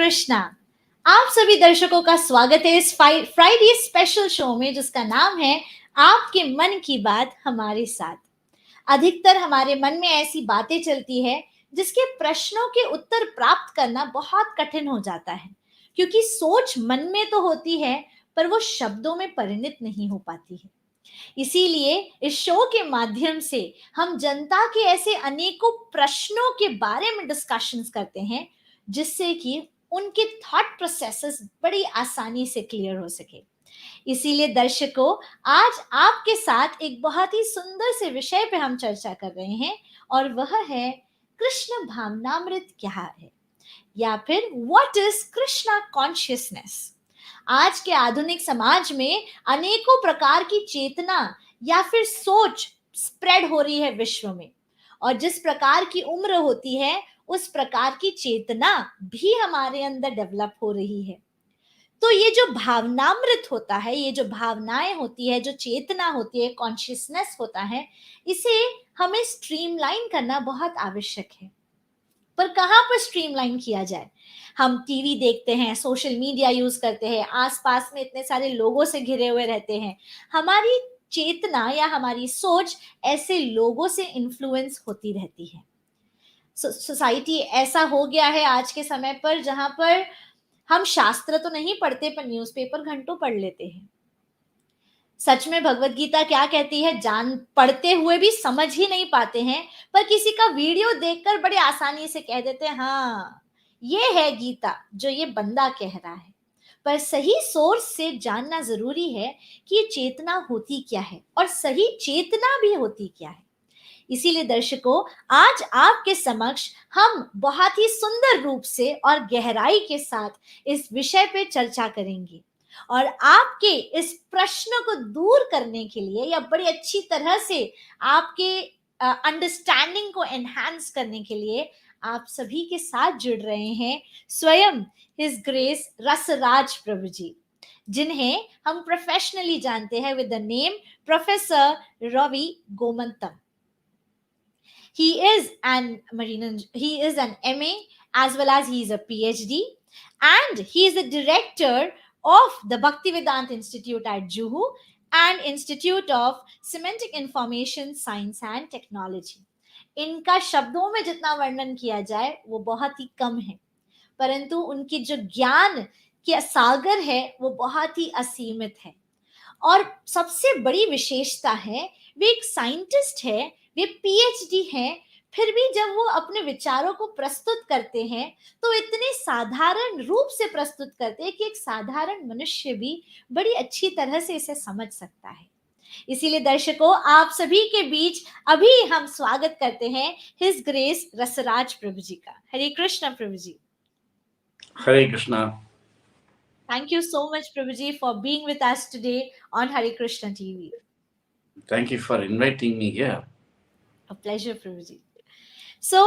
कृष्णा। आप सभी दर्शकों का स्वागत है इस फ्राइडे स्पेशल शो में जिसका नाम है आपके मन की बात हमारे साथ। अधिकतर हमारे मन में ऐसी बातें चलती है जिसके प्रश्नों के उत्तर प्राप्त करना बहुत कठिन हो जाता है, क्योंकि सोच मन में तो होती है पर वो शब्दों में परिणित नहीं हो पाती है। इसीलिए इस शो के माध्यम से हम जनता के ऐसे अनेकों प्रश्नों के बारे में डिस्कशंस करते हैं, जिससे कि उनके थॉट प्रोसेसेस बड़ी आसानी से क्लियर हो सके। इसीलिए दर्शकों, आज आपके साथ एक बहुत ही सुंदर से विषय पे हम चर्चा कर रहे हैं, और वह है कृष्ण भावनामृत क्या है, या फिर व्हाट इज कृष्णा कॉन्शियसनेस। आज के आधुनिक समाज में अनेकों प्रकार की चेतना या फिर सोच स्प्रेड हो रही है विश्व में, और जिस प्रकार की उम्र होती है उस प्रकार की चेतना भी हमारे अंदर डेवलप हो रही है। तो ये जो भावनामृत होता है, ये जो भावनाएं होती है, जो चेतना होती है, कॉन्शियसनेस होता है, इसे हमें स्ट्रीमलाइन करना बहुत आवश्यक है। पर कहाँ पर स्ट्रीमलाइन किया जाए? हम टीवी देखते हैं, सोशल मीडिया यूज करते हैं, आसपास में इतने सारे लोगों से घिरे हुए रहते हैं। हमारी चेतना या हमारी सोच ऐसे लोगों से इन्फ्लुएंस होती रहती है। सोसाइटी ऐसा हो गया है आज के समय पर, जहां पर हम शास्त्र तो नहीं पढ़ते पर न्यूज़पेपर घंटों पढ़ लेते हैं। सच में भगवत गीता क्या कहती है जान पढ़ते हुए भी समझ ही नहीं पाते हैं, पर किसी का वीडियो देखकर बड़े आसानी से कह देते हैं हाँ ये है गीता जो ये बंदा कह रहा है। पर सही सोर्स से जानना जरूरी है कि ये चेतना होती क्या है और सही चेतना भी होती क्या है। इसीलिए दर्शकों, आज आपके समक्ष हम बहुत ही सुंदर रूप से और गहराई के साथ इस विषय पे चर्चा करेंगे, और आपके इस प्रश्न को दूर करने के लिए या बड़ी अच्छी तरह से आपके अंडरस्टैंडिंग को एनहांस करने के लिए आप सभी के साथ जुड़ रहे हैं स्वयं हिज ग्रेस रसराज प्रभु जी, जिन्हें हम प्रोफेशनली जानते हैं with the name professor Ravi Gomantam. He is an MA as well as he is a PhD, and he is the director of the Bhaktivedanta Institute at Juhu and Institute of Semantic Information Science and Technology. इनका शब्दों में जितना वर्णन किया जाए वो बहुत ही कम है, परंतु उनकी जो ज्ञान की सागर है वो बहुत ही असीमित है। और सबसे बड़ी विशेषता है वे एक साइंटिस्ट है, वे पीएचडी हैं, फिर भी जब वो अपने विचारों को प्रस्तुत करते हैं तो इतने साधारण रूप से प्रस्तुत करते हैं कि एक साधारण मनुष्य भी बड़ी अच्छी तरह से इसे समझ सकता है। इसीलिए दर्शकों, आप सभी के बीच अभी हम स्वागत करते हैं हिज ग्रेस रसराज प्रभु जी का। हरे Krishna Prabhu ji. Hare Krishna. Thank you so much, Prabhuji, for being with us today on Hare Krishna TV. Thank you for inviting me here. A pleasure, Prabhuji. So,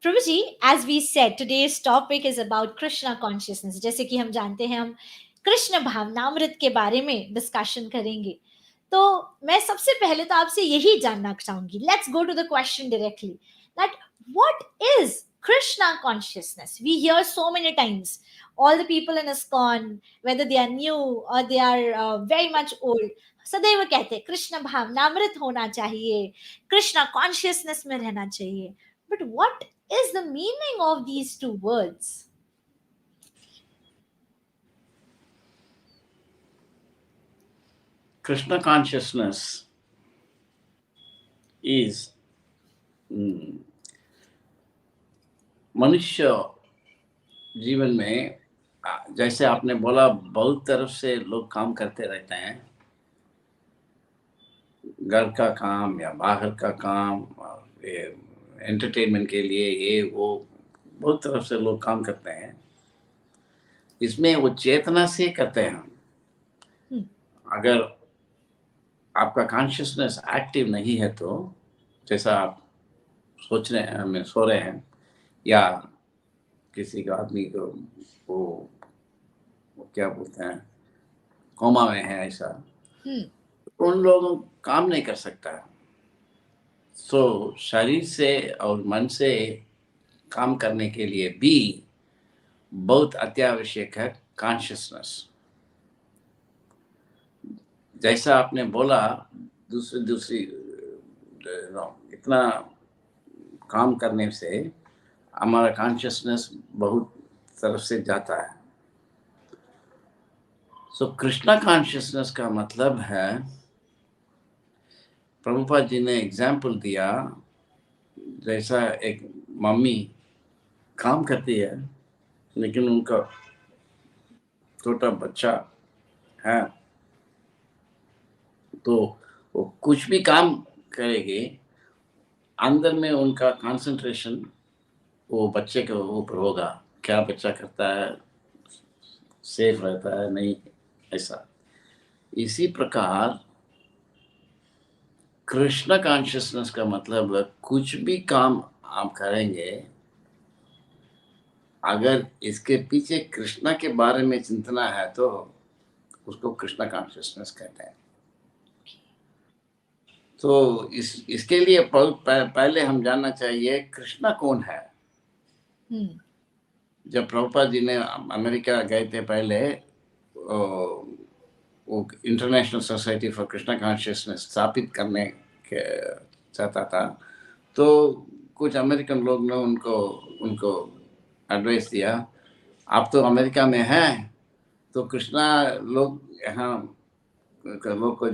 Prabhuji, as we said, today's topic is about Krishna consciousness. जैसे कि हम जानते हैं, हम कृष्ण भावनामृत के बारे में discussion करेंगे। तो मैं सबसे पहले तो आपसे यही जानना चाहूंगी, let's go to the question directly, that what is Krishna consciousness? We hear so many times, all the people in ISKCON, whether they are new or they are very much old, सदैव कहते हैं कृष्ण भावनामृत होना चाहिए, Krishna consciousness में रहना चाहिए। But what is the meaning of these two words? Krishna consciousness is मनुष्य जीवन में, जैसे आपने बोला, बहुत तरफ से लोग काम करते रहते हैं, घर का काम या बाहर का काम, एंटरटेनमेंट के लिए ये वो बहुत तरफ से लोग काम करते हैं। इसमें वो चेतना से करते हैं हम। अगर आपका कॉन्शियसनेस एक्टिव नहीं है तो, जैसा आप सोच रहे हैं, में सो रहे हैं, या किसी का आदमी को वो क्या बोलते हैं कोमा में है, ऐसा तो उन लोगों काम नहीं कर सकता। शरीर से और मन से काम करने के लिए भी बहुत अत्यावश्यक है कॉन्शियसनेस। जैसा आपने बोला, दूसरी इतना काम करने से हमारा कॉन्शियसनेस बहुत तरफ से जाता है। सो कृष्णा कॉन्शियसनेस का मतलब है, प्रभुपाद जी ने एग्जाम्पल दिया, जैसा एक मम्मी काम करती है लेकिन उनका छोटा बच्चा है, तो वो कुछ भी काम करेगी, अंदर में उनका कंसंट्रेशन वो बच्चे के ऊपर होगा, क्या बच्चा करता है, सेफ रहता है नहीं, ऐसा। इसी प्रकार कृष्ण कॉन्शियसनेस का मतलब कुछ भी काम आप करेंगे, अगर इसके पीछे कृष्णा के बारे में चिंतना है तो उसको कृष्ण कॉन्शियसनेस कहते हैं। तो इसके लिए पहले हम जानना चाहिए कृष्णा कौन है। जब प्रभुपाद जी ने अमेरिका गए थे पहले, वो international society for Krishna consciousness स्थापित करने के चाहता था, तो कुछ अमेरिकन लोग ने उनको उनको एडवाइस दिया, आप तो अमेरिका में हैं, तो कृष्णा लोग यहाँ लोग को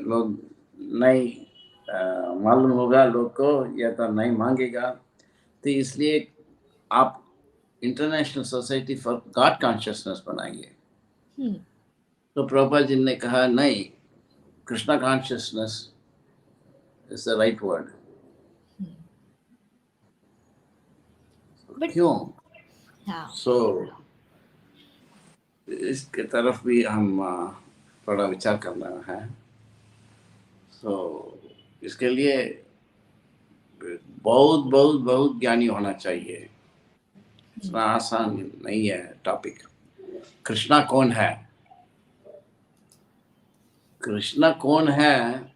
लोग नहीं मालूम होगा लोग को, या तो नहीं मांगेगा, तो इसलिए आप international society for God consciousness बनाइए। तो प्रभुपाद जी ने कहा नहीं, Krishna consciousness is the right word. क्यों? सो इसके तरफ भी हम थोड़ा विचार करना है। सो इसके लिए बहुत बहुत बहुत ज्ञानी होना चाहिए, इतना आसान नहीं है टॉपिक। कृष्णा कौन है? कृष्णा कौन है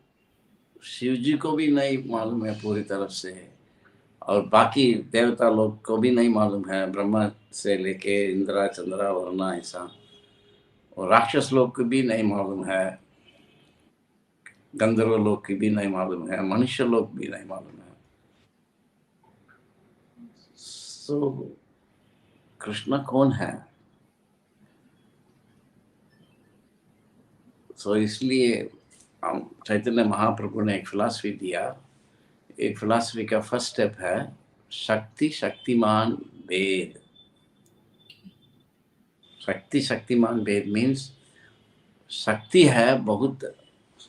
शिव जी को भी नहीं मालूम है पूरी तरफ से, और बाकी देवता लोग को भी नहीं मालूम है, ब्रह्मा से लेके इंद्रा चंद्रा वरुणा ऐसा, और राक्षस लोग को भी नहीं मालूम है, गंधर्व लोग की भी नहीं मालूम है, मनुष्य लोग भी नहीं मालूम है। सो कृष्ण कौन है? सो इसलिए हम चैतन्य महाप्रभु ने एक फिलॉसफी दिया। एक फिलॉसफी का फर्स्ट स्टेप है शक्ति शक्तिमान भेद। शक्ति शक्तिमान भेद मीन्स शक्ति है बहुत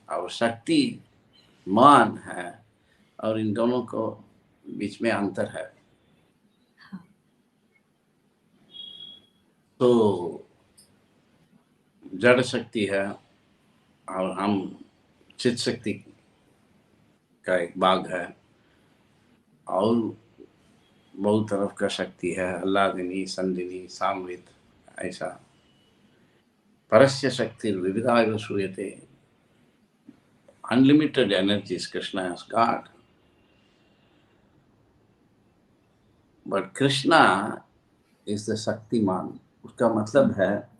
और शक्ति मान है, और इन दोनों को बीच में अंतर है। तो जड़ शक्ति है और हम चित शक्ति का एक भाग है, और बहुत तरफ का शक्ति है, आह्लादिनी संदिनी सामवित ऐसा। परस्य शक्ति विविधा श्रूयते, unlimited energies Krishna has got, but Krishna is the Shaktimaan. उसका मतलब है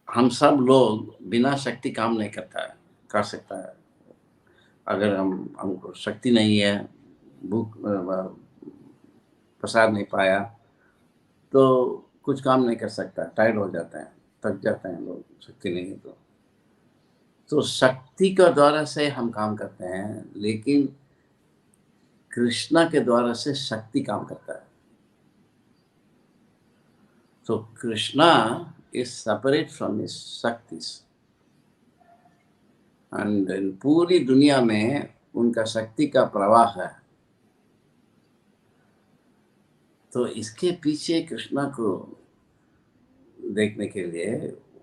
हम सब लोग बिना शक्ति काम नहीं कर सकता है। अगर हमको शक्ति नहीं है, भूख प्रसाद नहीं पाया, तो कुछ काम नहीं कर सकता, टायर्ड हो जाते हैं, थक जाते हैं लोग, शक्ति नहीं है तो शक्ति के द्वारा से हम काम करते हैं, लेकिन कृष्णा के द्वारा से शक्ति काम करता है। तो Krishna is separate from his shaktis, and पूरी दुनिया में उनका शक्ति का प्रवाह है। तो इसके पीछे कृष्णा को देखने के लिए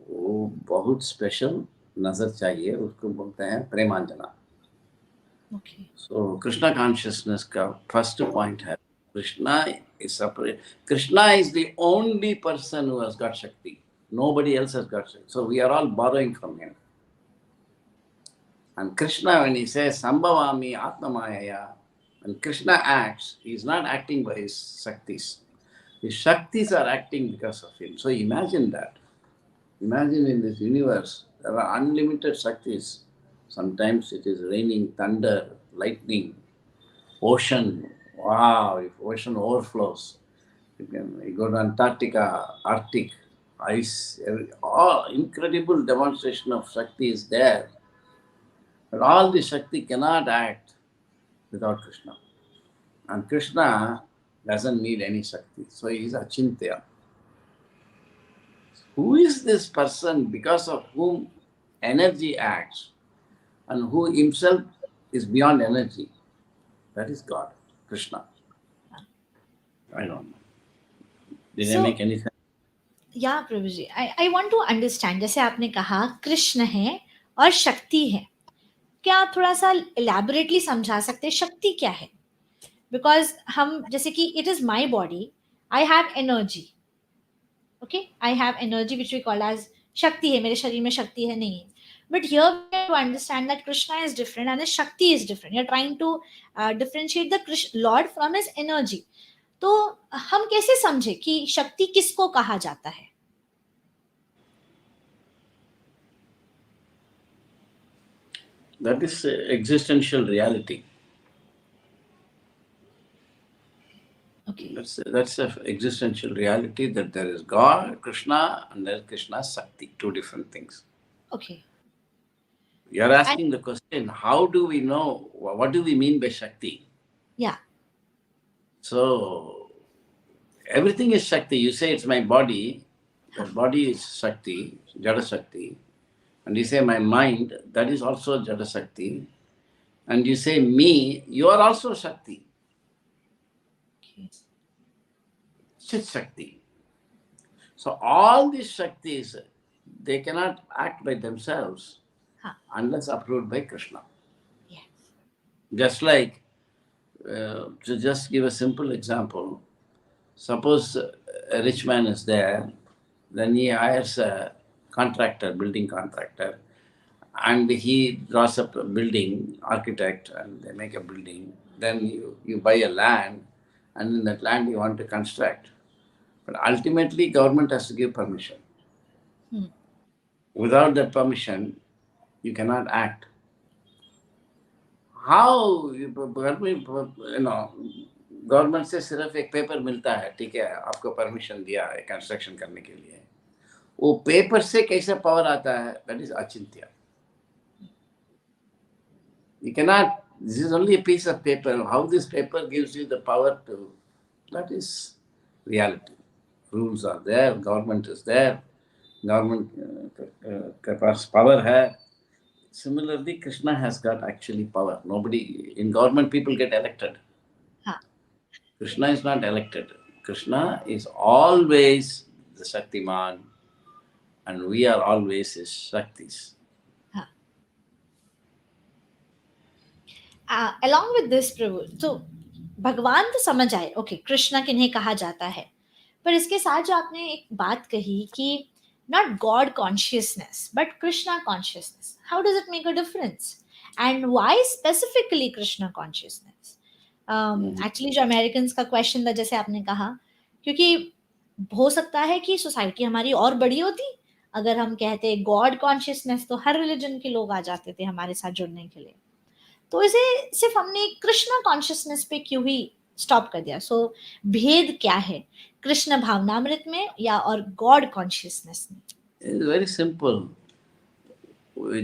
वो बहुत स्पेशल नजर चाहिए, उसको बोलते हैं प्रेमांजना। सो कृष्णा कॉन्शियसनेस का फर्स्ट पॉइंट है Krishna is separate. Krishna is the only person who has got शक्ति, nobody else has got शक्ति, so we are all borrowing from him. And Krishna, when he says sambhavami atmamayaya, When Krishna acts, he is not acting by his Shaktis. His Shaktis are acting because of him. So imagine that. Imagine in this universe, there are unlimited Shaktis. Sometimes it is raining thunder, lightning, ocean. Wow, if ocean overflows, you go to Antarctica, Arctic, ice, all incredible demonstration of Shakti is there. But all the Shakti cannot act without Krishna. And Krishna doesn't need any Shakti. So he is Achintya. Who is this person because of whom energy acts and who himself is beyond energy? That is God, Krishna. I don't know. Did I So make any sense? या प्रभु जी, I want to understand, जैसे आपने कहा कृष्ण है और शक्ति है, क्या आप थोड़ा सा इलेबोरेटली समझा सकते हैं शक्ति क्या है? बिकॉज हम जैसे कि it is my body, I have energy, okay, I have energy which we call as shakti है, मेरे शरीर में शक्ति है नहीं है. But here we have to understand that Krishna is different and shakti is different. You are trying to differentiate the lord from his energy. तो हम कैसे समझे कि शक्ति किसको कहा जाता है? That is existential reality. Okay. That's a existential reality that there is God, Krishna, and there is Krishna's Shakti, two different things. Okay. You are And asking the question, how do we know, what do we mean by Shakti? yeah. So, everything is Shakti. You say it's my body, that body is Shakti, Jada Shakti. And you say my mind, that is also Jada Shakti. And you say me, you are also Shakti, Okay. Chit Shakti. So all these Shaktis, they cannot act by themselves Huh. unless approved by Krishna. Yes. Just like, to just give a simple example, suppose a rich man is there, then he hires a contractor, building contractor, and he draws up a building, architect, and they make a building. Then you buy a land, and in that land you want to construct. But ultimately, government has to give permission. Hmm. Without that permission, you cannot act. How government से सिर्फ एक paper मिलता है, ठीक है, आपको permission दिया है कंस्ट्रक्शन करने के लिए, वो पेपर से कैसे पावर आता है? That is achintya. You cannot, this is only a piece of paper. How this paper gives you the power to, that is reality. Rules are there, government is there, government के पास power है. Similarly, Krishna has got actually power. Nobody, in government people get elected. Huh. Krishna is not elected. Krishna is always the Shaktiman and we are always his Shaktis. Huh. Along with this, प्रभु, तो भगवान तो समझ आए, okay, Krishna किन्हें कहा जाता है, पर इसके साथ जो आपने एक बात कही कि not God consciousness but Krishna consciousness, how does it make a difference and why specifically Krishna consciousness? Actually जो अमेरिकन्स का क्वेश्चन था, जैसे आपने कहा, क्योंकि हो सकता है कि सोसाइटी हमारी और बड़ी होती अगर हम कहते गॉड कॉन्शियसनेस, तो हर रिलीजन के लोग आ जाते थे हमारे साथ जुड़ने के लिए. तो इसे सिर्फ हमने कृष्णा कॉन्शियसनेस पे क्यों ही स्टॉप कर दिया? सो भेद क्या है कृष्ण भावनामृत में या और गॉड कॉन्शियसनेस में? It's very simple.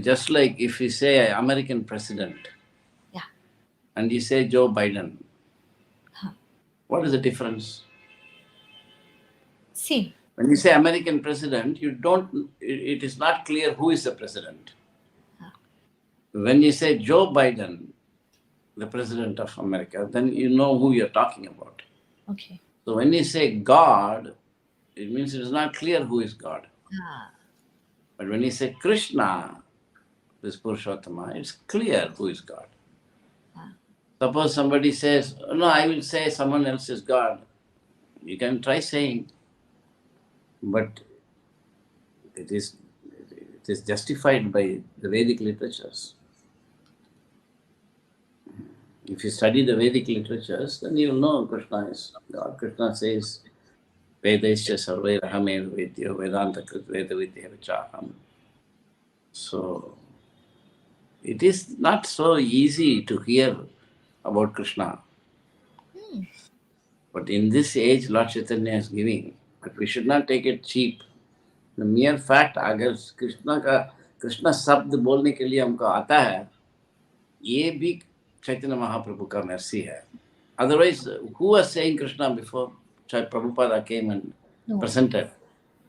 Just like if you say American president Yeah. and you say Joe Biden, Huh. what is the difference? Same. When you say American president, you don't, it is not clear who is the president. Huh. When you say Joe Biden, the president of America, then you know who you're talking about. Okay. So when you say God, it means it is not clear who is God. But when you say Krishna, this Purushottama, it's clear who is God. Suppose somebody says, no, I will say someone else is God. You can try saying, but it is justified by the Vedic literatures. If you study the Vedic literatures, then you will know Krishna is God. Krishna says, Vedaisya sarve rahamev vedyo vedanta krit veda vidya vichaham. So, it is not so easy to hear about Krishna. But in this age, Lord Chaitanya is giving. But we should not take it cheap. The mere fact, अगर कृष्णा शब्द बोलने के लिए हमको आता है, ये भी चैतन्य महाप्रभु का mercy है. Otherwise, who was saying Krishna before Prabhupada came and presented?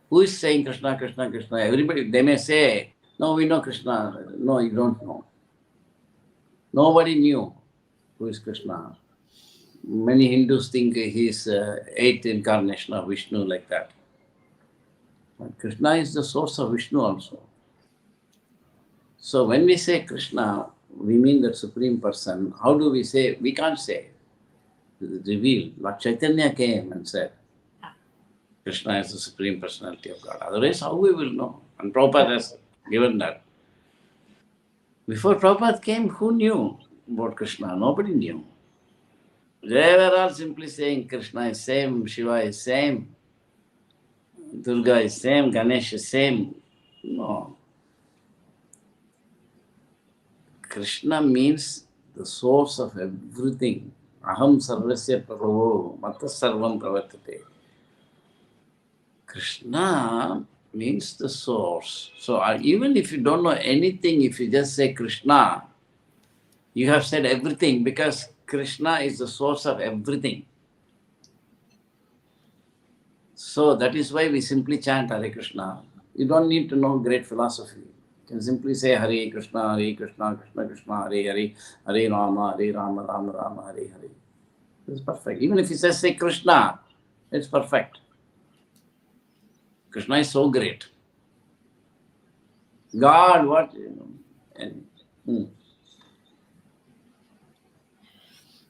Who is saying Krishna, Krishna, Krishna? Everybody, they may say, no, we know Krishna. No, you don't know. Nobody knew who is Krishna. Many Hindus think he is eighth incarnation of Vishnu, like that. But Krishna is the source of Vishnu also. So when we say Krishna, we mean the Supreme Person. How do we say? We can't say. It is revealed. Lord Chaitanya came and said, Krishna is the Supreme Personality of God. Otherwise, how we will know? And Prabhupada has given that. Before Prabhupada came, who knew about Krishna? Nobody knew. They were all simply saying Krishna is same, Shiva is same, Durga is same, Ganesh is same. No. Krishna means the source of everything. Aham sarvasya prabhu, matta sarvam pravartate. Krishna means the source. So even if you don't know anything, if you just say Krishna, you have said everything, because Krishna is the source of everything. So that is why we simply chant Hare Krishna. You don't need to know great philosophy. You can simply say Hare Krishna, Krishna Krishna, Hare Hare, Hare Rama, Rama Rama, Hare Hare. It's perfect. Even if you just say Krishna, it's perfect. Krishna is so great. God, what,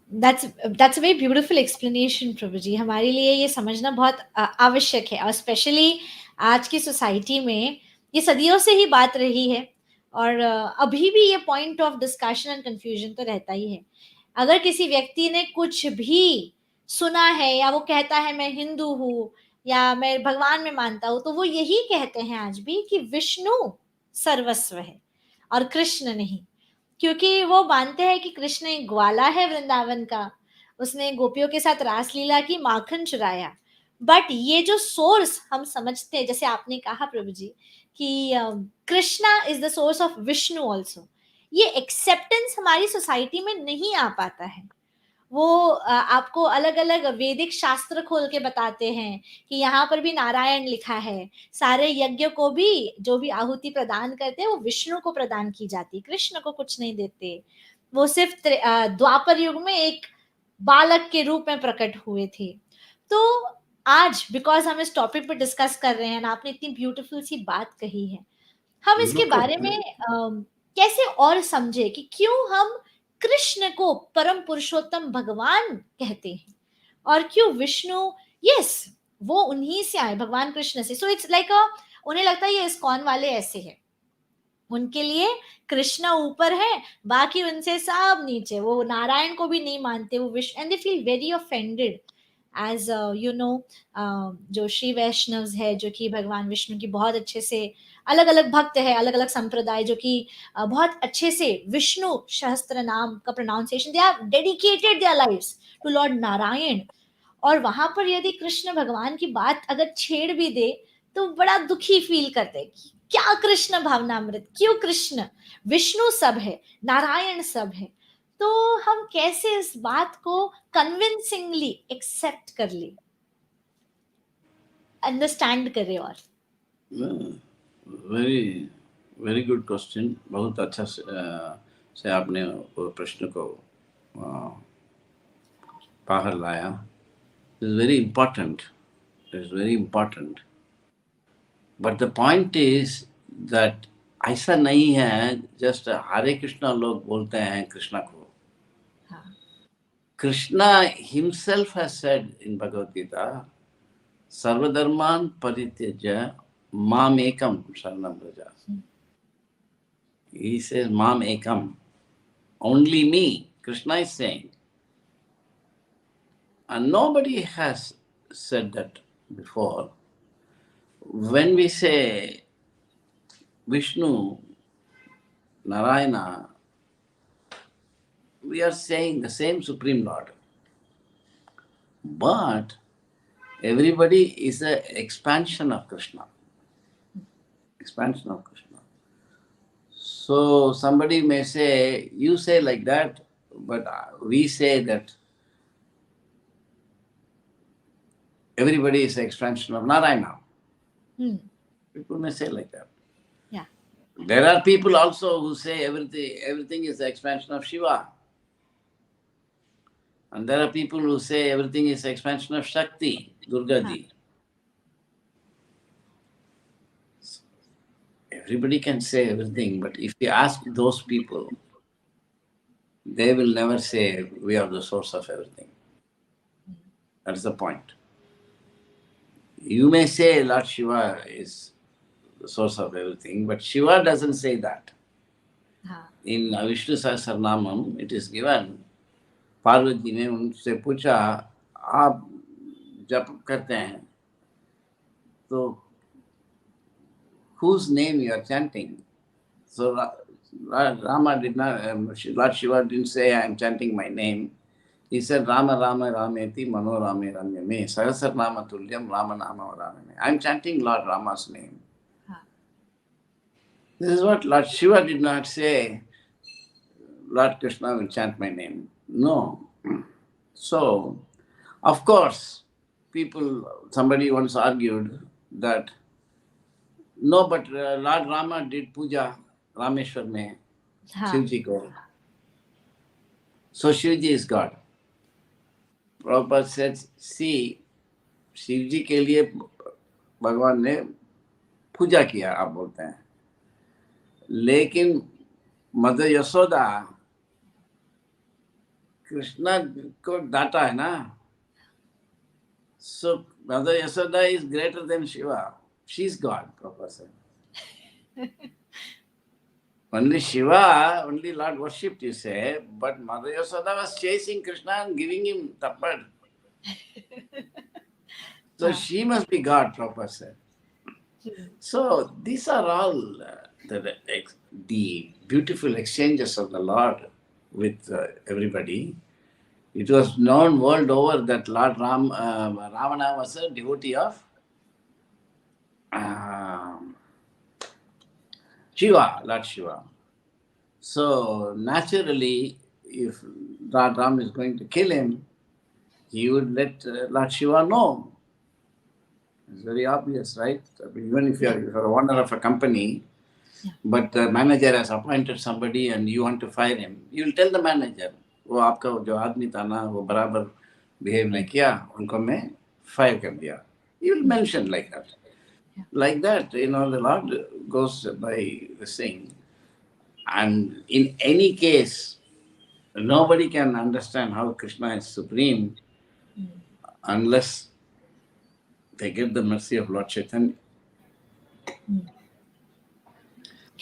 That's a very beautiful explanation, प्रभु जी. हमारे लिए ये समझना बहुत आवश्यक है, और specially आज की सोसाइटी में ये सदियों से ही बात रही है, और अभी भी ये point of discussion and confusion तो रहता ही है. अगर किसी व्यक्ति ने कुछ भी सुना है, या वो कहता है मैं हिंदू हूँ, या मैं भगवान में मानता हूँ, तो वो यही कहते हैं आज भी कि विष्णु सर्वस्व है और कृष्ण नहीं, क्योंकि वो मानते हैं कि कृष्ण एक ग्वाला है वृंदावन का, उसने गोपियों के साथ रासलीला की, माखन चुराया. बट ये जो सोर्स हम समझते हैं, जैसे आपने कहा प्रभु जी कि Krishna is the source of Vishnu also, ये एक्सेप्टेंस हमारी सोसाइटी में नहीं आ पाता है. वो आपको अलग अलग वैदिक शास्त्र खोल के बताते हैं कि यहाँ पर भी नारायण लिखा है, सारे यज्ञ को भी जो भी आहुति प्रदान करते हैं वो विष्णु को प्रदान की जाती, कृष्ण को कुछ नहीं देते. वो सिर्फ द्वापर युग में एक बालक के रूप में प्रकट हुए थे. तो आज बिकॉज हम इस टॉपिक पर डिस्कस कर रहे हैं, आपने इतनी ब्यूटीफुल सी बात कही है, हम इसके बारे में कैसे और समझे कि क्यों हम कृष्ण को परम पुरुषोत्तम भगवान कहते हैं, और क्यों विष्णु, यस वो उन्हीं से आए, भगवान कृष्ण से. सो इट्स लाइक उन्हें लगता है ये इस्कॉन वाले ऐसे हैं, उनके लिए कृष्ण ऊपर है, बाकी उनसे सब नीचे, वो नारायण को भी नहीं मानते, वो Vishnu, and they feel very offended as you know. जो श्री वैष्णव है, जो कि भगवान विष्णु की बहुत अच्छे से अलग अलग भक्त है, अलग अलग संप्रदाय जो कि बहुत अच्छे से विष्णु सहस्त्र नाम का pronunciation, they are dedicated their lives to Lord Narayan. और वहां पर यदि कृष्ण भगवान की बात अगर छेड़ भी दे तो बड़ा दुखी फील करते हैं कि क्या कृष्ण भावनामृत, क्यों कृष्ण, विष्णु सब है, नारायण सब है. तो हम कैसे इस बात को कन्विंसिंगली एक्सेप्ट कर ले, अंडरस्टैंड करें. और वेरी वेरी गुड क्वेश्चन. बहुत अच्छा से आपने वो प्रश्न को बाहर लाया. It is very important. It is very important. But the point is that ऐसा नहीं है जस्ट हरे कृष्णा लोग बोलते हैं कृष्णा को. Krishna himself has said in Bhagavad Gita, Sarvadharman Parityaja Mam Ekam Sharanam Vraja. He says Mam Ekam, only me, Krishna is saying, and nobody has said that before. When we say Vishnu, Narayana, we are saying the same Supreme Lord. But everybody is an expansion of Krishna. Expansion of Krishna. So somebody may say, you say like that, but we say that everybody is an expansion of Narayana. People may say like that. Yeah. There are people also who say everything is the expansion of Shiva. And there are people who say everything is the expansion of Shakti, Durga Ji. Everybody can say everything, but if you ask those people, they will never say we are the source of everything. That's the point. You may say Lord Shiva is the source of everything, but Shiva doesn't say that. In Vishnu Sahasranamam, it is given, Parvati ने उनसे पूछा, आप जप करते हैं तो whose name you are chanting? So Rama did not, Lord Shiva didn't say I am chanting my name. He said Rama Rama Rameti Mano Rame Ramyame Sahasranama Tulyam Rama Nama Ramame. I am chanting Lord Rama's name. This is what Lord Shiva did not say, Lord Krishna will chant my name. No. So, of course, somebody once argued that, no, but Lord Rama did puja Rameshwar mein, Shivji ko. So Shivji is God. Prabhupada said, see, Shivji ke liye भगवान ने पूजा किया, आप बोलते हैं, लेकिन mother Yashoda Krishna को डांटा है ना. So Mother Yasoda is greater than Shiva. She's God, Prabhupada said. Only Shiva, only Lord worshipped, you say, but Mother Yasoda was chasing Krishna and giving him tappad. So she must be God, Prabhupada said. So these are all the beautiful exchanges of the Lord with everybody. It was known world over that Lord Ravana was a devotee of Shiva, Lord Shiva. So naturally, if Lord Ram is going to kill him, he would let Lord Shiva know. It's very obvious, right? Even if you're a owner of a company, but the manager has appointed somebody and you want to fire him, you will tell the manager, वो आपका जो आदमी था ना, वो बराबर behave नहीं किया, उनको मैं fire कर दिया. You will mention like that. Like that, the Lord goes by the saying. And in any case, nobody can understand how Krishna is supreme unless they get the mercy of Lord Chaitanya.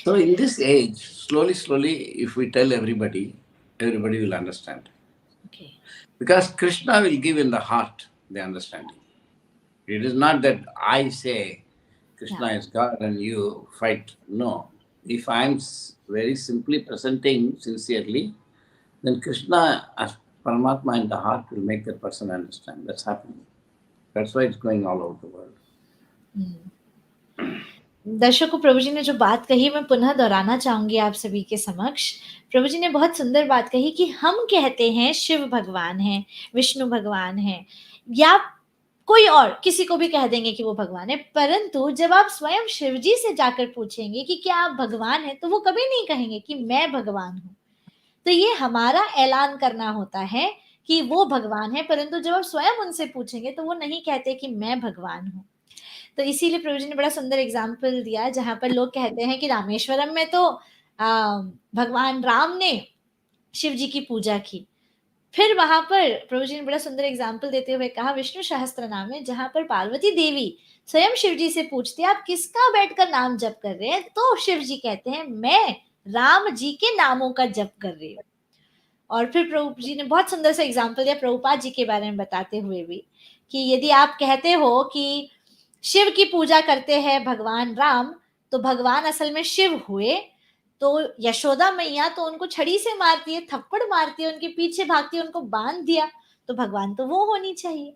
So in this age, slowly, if we tell everybody will understand. Okay. Because Krishna will give in the heart the understanding. It is not that I say Krishna is God and you fight. No. If I am very simply presenting sincerely, then Krishna as Paramatma in the heart will make that person understand. That's happening. That's why it's going all over the world. दर्शकों, प्रभु जी ने जो बात कही मैं पुनः दोहराना चाहूंगी आप सभी के समक्ष. प्रभु जी ने बहुत सुंदर बात कही कि हम कहते हैं शिव भगवान हैं, विष्णु भगवान हैं, या कोई और किसी को भी कह देंगे कि वो भगवान है, परंतु जब आप स्वयं शिव जी से जाकर पूछेंगे कि क्या आप भगवान हैं, तो वो कभी नहीं कहेंगे कि मैं भगवान हूं. तो ये हमारा ऐलान करना होता है कि वो भगवान है, परंतु जब आप स्वयं उनसे पूछेंगे तो वो नहीं कहते कि मैं भगवान हूं. तो इसीलिए प्रभु जी ने बड़ा सुंदर एग्जाम्पल दिया जहां पर लोग कहते हैं कि रामेश्वरम में तो भगवान राम ने शिव जी की पूजा की. फिर वहां पर प्रभु जी ने बड़ा सुंदर एग्जाम्पल देते हुए कहा विष्णु सहस्त्र नाम में, जहां पर पार्वती देवी स्वयं शिव जी से पूछती है आप किसका बैठकर नाम जप कर रहे हैं, तो शिव जी कहते हैं मैं राम जी के नामों का जप कर रही हूँ. और फिर प्रभु जी ने बहुत सुंदर सा एग्जाम्पल दिया प्रभुपाद जी के बारे में बताते हुए भी, कि यदि आप कहते हो कि शिव की पूजा करते हैं भगवान राम, तो भगवान असल में शिव हुए, तो यशोदा मैया तो उनको छड़ी से मारती है, थप्पड़ मारती है, उनके पीछे भागती है, उनको बांध दिया, तो भगवान तो वो होनी चाहिए।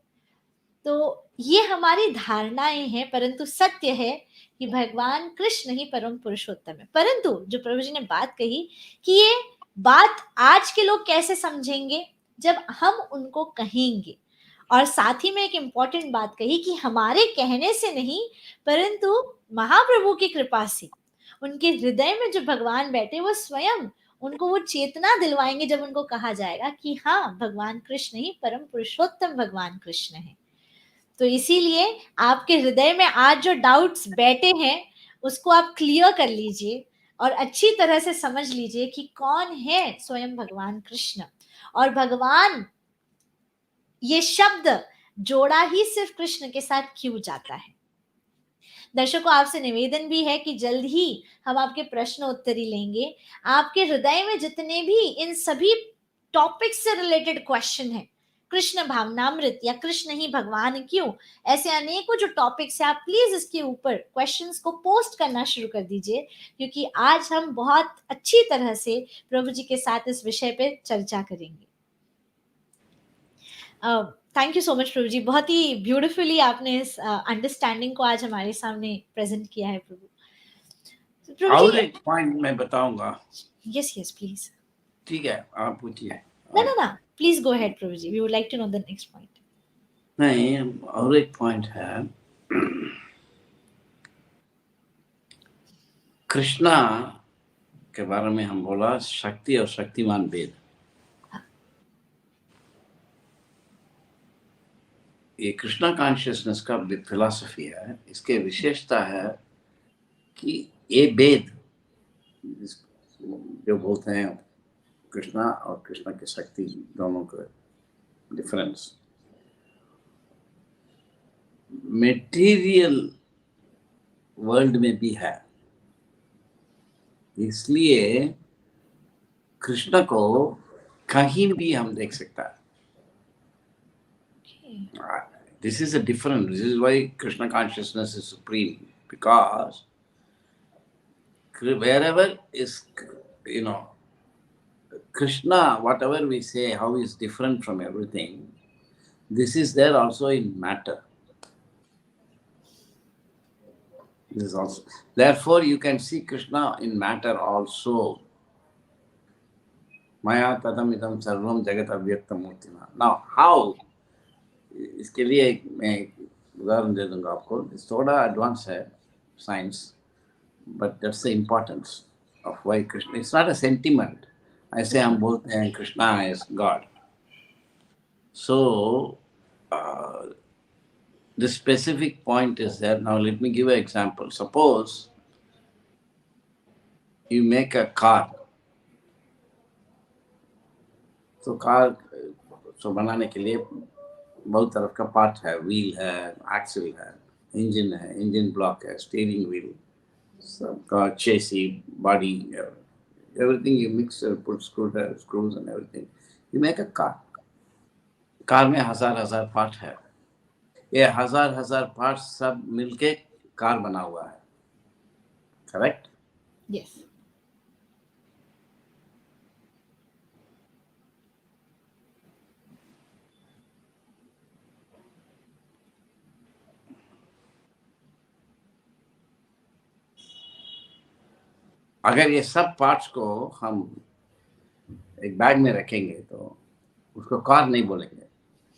तो ये हमारी धारणाएं हैं, परंतु सत्य है कि भगवान कृष्ण ही परम पुरुषोत्तम है। परंतु जो प्रभु जी ने बात कही कि ये बात आज के लोग कैसे समझेंगे, जब हम उनको कहेंगे। और साथ ही में एक इम्पॉर्टेंट बात कही कि हमारे कहने से नहीं, परंतु महाप्रभु की कृपा से उनके हृदय में जो भगवान बैठे वो स्वयं उनको वो चेतना दिलवाएंगे, जब उनको कहा जाएगा कि हाँ, भगवान कृष्ण ही परम पुरुषोत्तम भगवान कृष्ण है। तो इसीलिए आपके हृदय में आज जो डाउट्स बैठे हैं, उसको आप क्लियर कर लीजिए और अच्छी तरह से समझ लीजिए कि कौन है स्वयं भगवान कृष्ण। और भगवान ये शब्द जोड़ा ही सिर्फ कृष्ण के साथ क्यों जाता है। दर्शकों, आपसे निवेदन भी है कि जल्द ही हम आपके प्रश्न उत्तरी लेंगे। आपके हृदय में जितने भी इन सभी टॉपिक से रिलेटेड क्वेश्चन है, कृष्ण भावनामृत या कृष्ण ही भगवान क्यों, ऐसे अनेकों जो टॉपिक्स है, आप प्लीज इसके ऊपर क्वेश्चंस को पोस्ट करना शुरू कर दीजिए, क्योंकि आज हम बहुत अच्छी तरह से प्रभु जी के साथ इस विषय पे चर्चा करेंगे। Thank you so much Prabhu जी, बहुत ही ब्यूटिफुली आपने इस अंडरस्टैंडिंग को आज हमारे सामने प्रेजेंट किया है प्रभु। प्रभु जी, और एक पॉइंट मैं बताऊंगा। Yes yes please. ठीक है, आप पूछिए। ना ना ना, please go ahead Prabhu ji, we would like to know the next point. नहीं, और एक पॉइंट है। कृष्णा के बारे में हम बोला शक्ति और शक्तिमान भेद। ये कृष्णा कॉन्शियसनेस का फिलॉसफी है। इसके विशेषता है कि ये भेद जो बोलते हैं कृष्णा और कृष्णा की शक्ति दोनों का डिफरेंस, मेटीरियल वर्ल्ड में भी है। इसलिए कृष्ण को कहीं भी हम देख सकता है। This is a different. This is why Krishna consciousness is supreme, because wherever is, you know, Krishna, whatever we say, how is different from everything, this is there also in matter. This is also. Therefore, you can see Krishna in matter also. Maya tadam idam sarvam jagat avyaktam murtina. Now, how? इसके लिए मैं उदाहरण दे दूंगा आपको। थोड़ा advance है science, but that's the importance of why Krishna. It's not a sentiment. ऐसे हम बोलते हैं Krishna is God. So the specific point is there. Now let me give an example. Suppose you make a car. तो car तो बनाने के लिए बहुत तरह का पार्ट है, व्हील है, एक्सल है, इंजन है, इंजन ब्लॉक है, स्टीयरिंग व्हील, सबका चेसी, body, everything you mix, put screws and everything, you make a car. Car में हजार पार्ट है। ये हजार पार्ट सब मिलके कार बना हुआ है। करेक्ट? यस। अगर ये सब पार्ट्स को हम एक बैग में रखेंगे तो उसको कार नहीं बोलेंगे